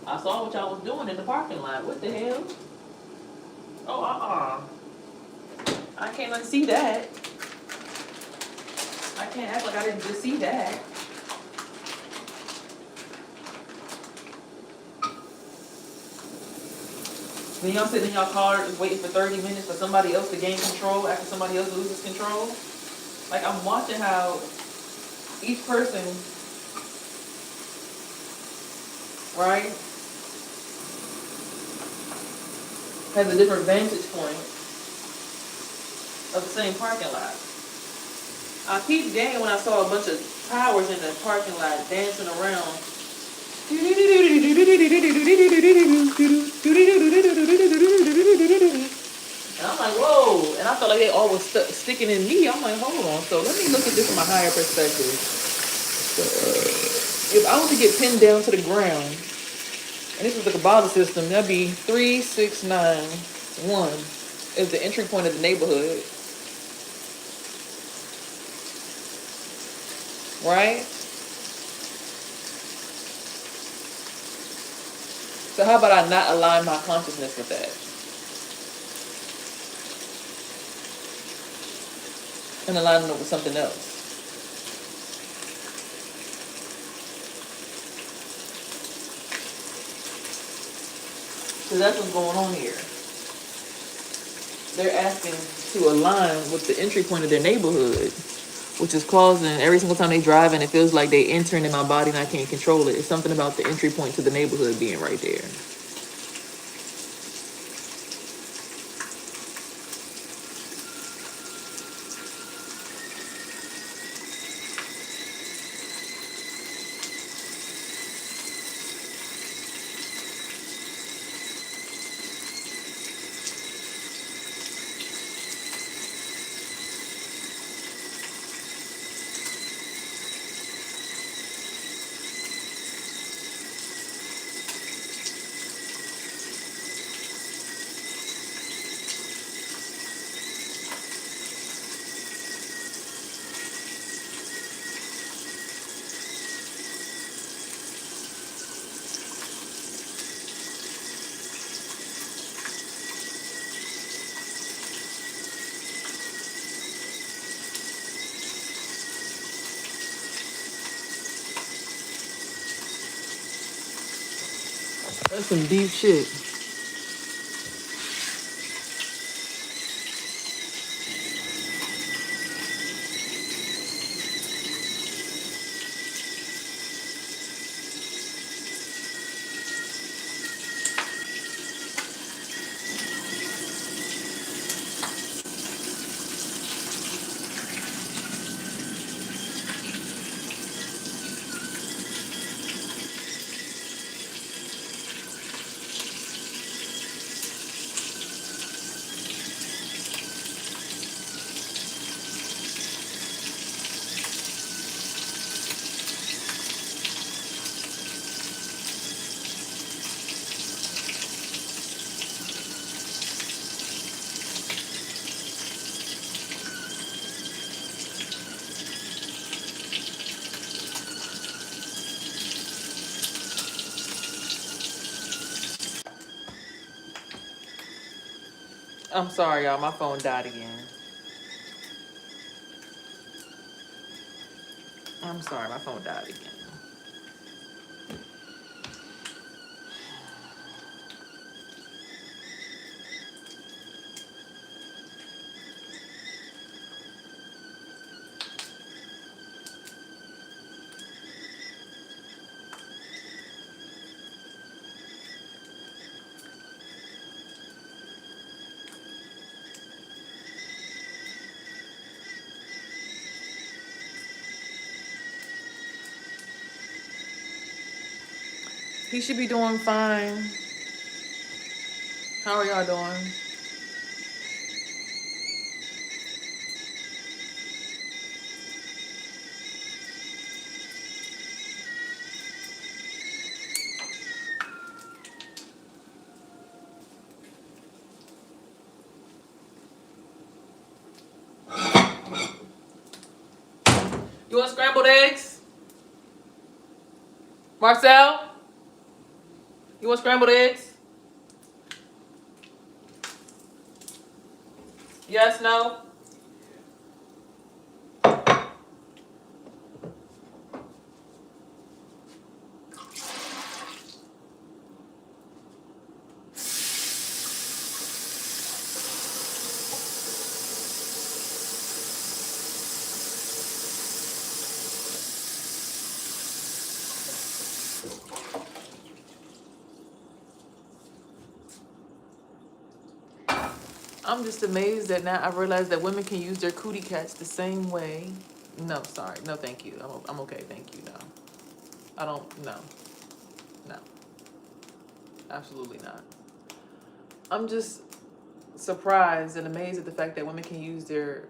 I saw what y'all was doing in the parking lot. What the hell? Oh, I can't unsee that. I can't act like I didn't just see that. Then y'all sitting in y'all car waiting for 30 minutes for somebody else to gain control after somebody else loses control. Like, I'm watching how each person, right, has a different vantage point of the same parking lot. I peeped game when I saw a bunch of towers in the parking lot dancing around. And I'm like, whoa. And I felt like they all was sticking in me. I'm like, hold on. So let me look at this from a higher perspective. If I was to get pinned down to the ground, and this is the Kabbalah system, that'd be 3691 is the entry point of the neighborhood. Right? So how about I not align my consciousness with that? And align it with something else. So that's what's going on here. They're asking to align with the entry point of their neighborhood, which is causing every single time they drive and it feels like they entering in my body and I can't control it. It's something about the entry point to the neighborhood being right there. That's some deep shit. I'm sorry, y'all. My phone died again. I'm sorry, my phone died again. He should be doing fine. How are y'all doing? You want scrambled eggs? Marcel? You want scrambled eggs? Yes, no? I'm just amazed that now I realize that women can use their cootie cats the same way. No, sorry. No, thank you. I'm okay. Thank you. No. I don't. No. No. Absolutely not. I'm just surprised and amazed at the fact that women can use their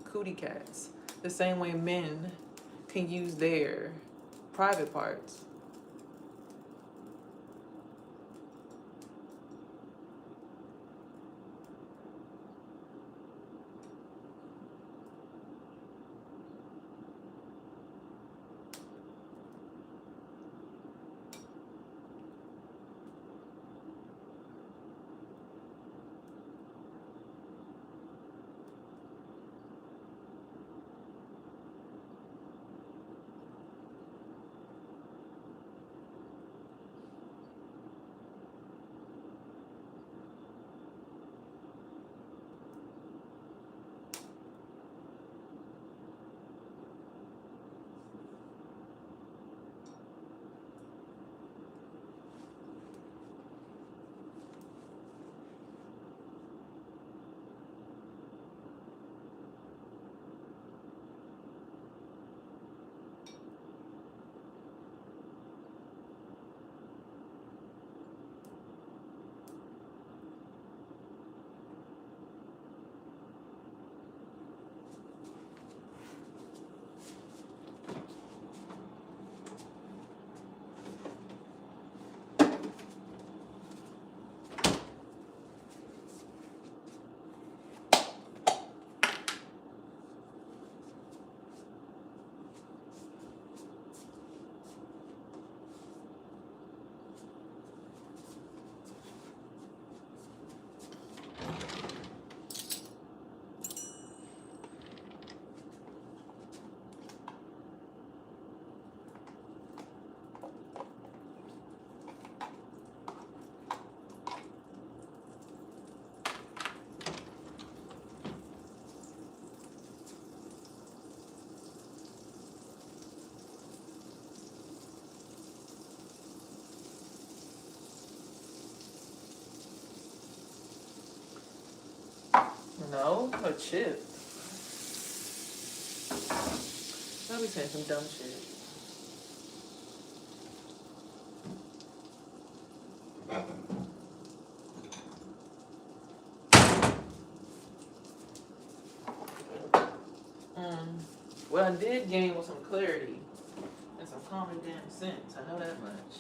cootie cats the same way men can use their private parts. No, a chip. I'll be saying some dumb shit. Well, I did gain with some clarity and some common damn sense. I know that much.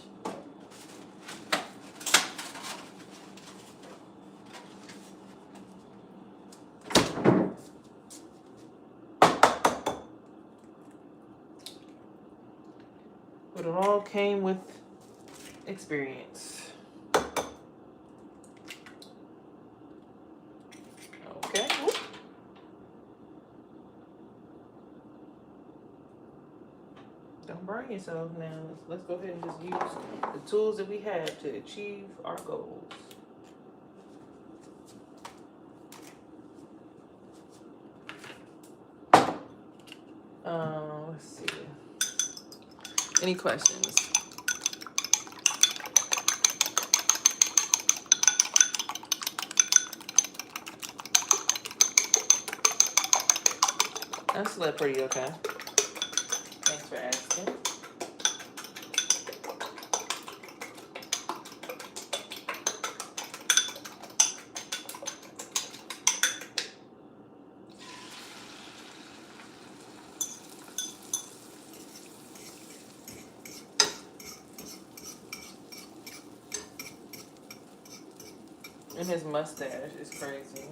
But it all came with experience. Okay. Whoop. Don't burn yourself now. Let's go ahead and just use the tools that we have to achieve our goals. Let's see. Any questions? I slept pretty okay. Thanks for asking. And his mustache is crazy.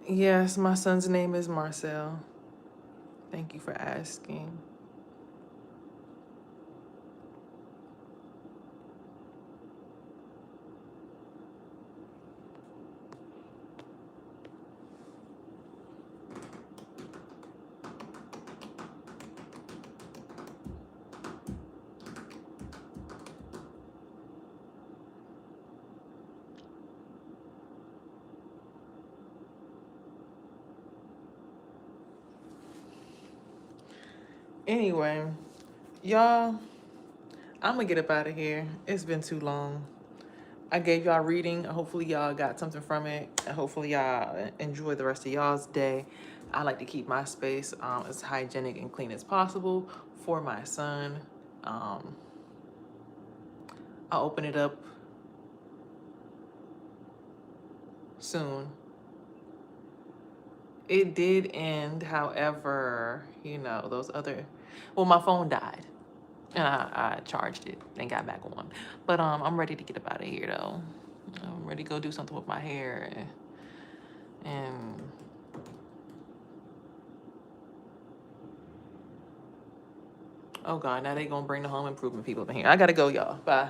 Yes, my son's name is Marcel. Thank you for asking. Anyway, y'all, I'm gonna get up out of here. It's been too long. I gave y'all reading. Hopefully y'all got something from it. And hopefully y'all enjoy the rest of y'all's day. I like to keep my space as hygienic and clean as possible for my son. I'll open it up soon. It did end, however, you know, those other, well, my phone died. And I charged it and got back on. But I'm ready to get up out of here though. I'm ready to go do something with my hair and oh God, now they gonna bring the home improvement people up in here. I gotta go, y'all. Bye.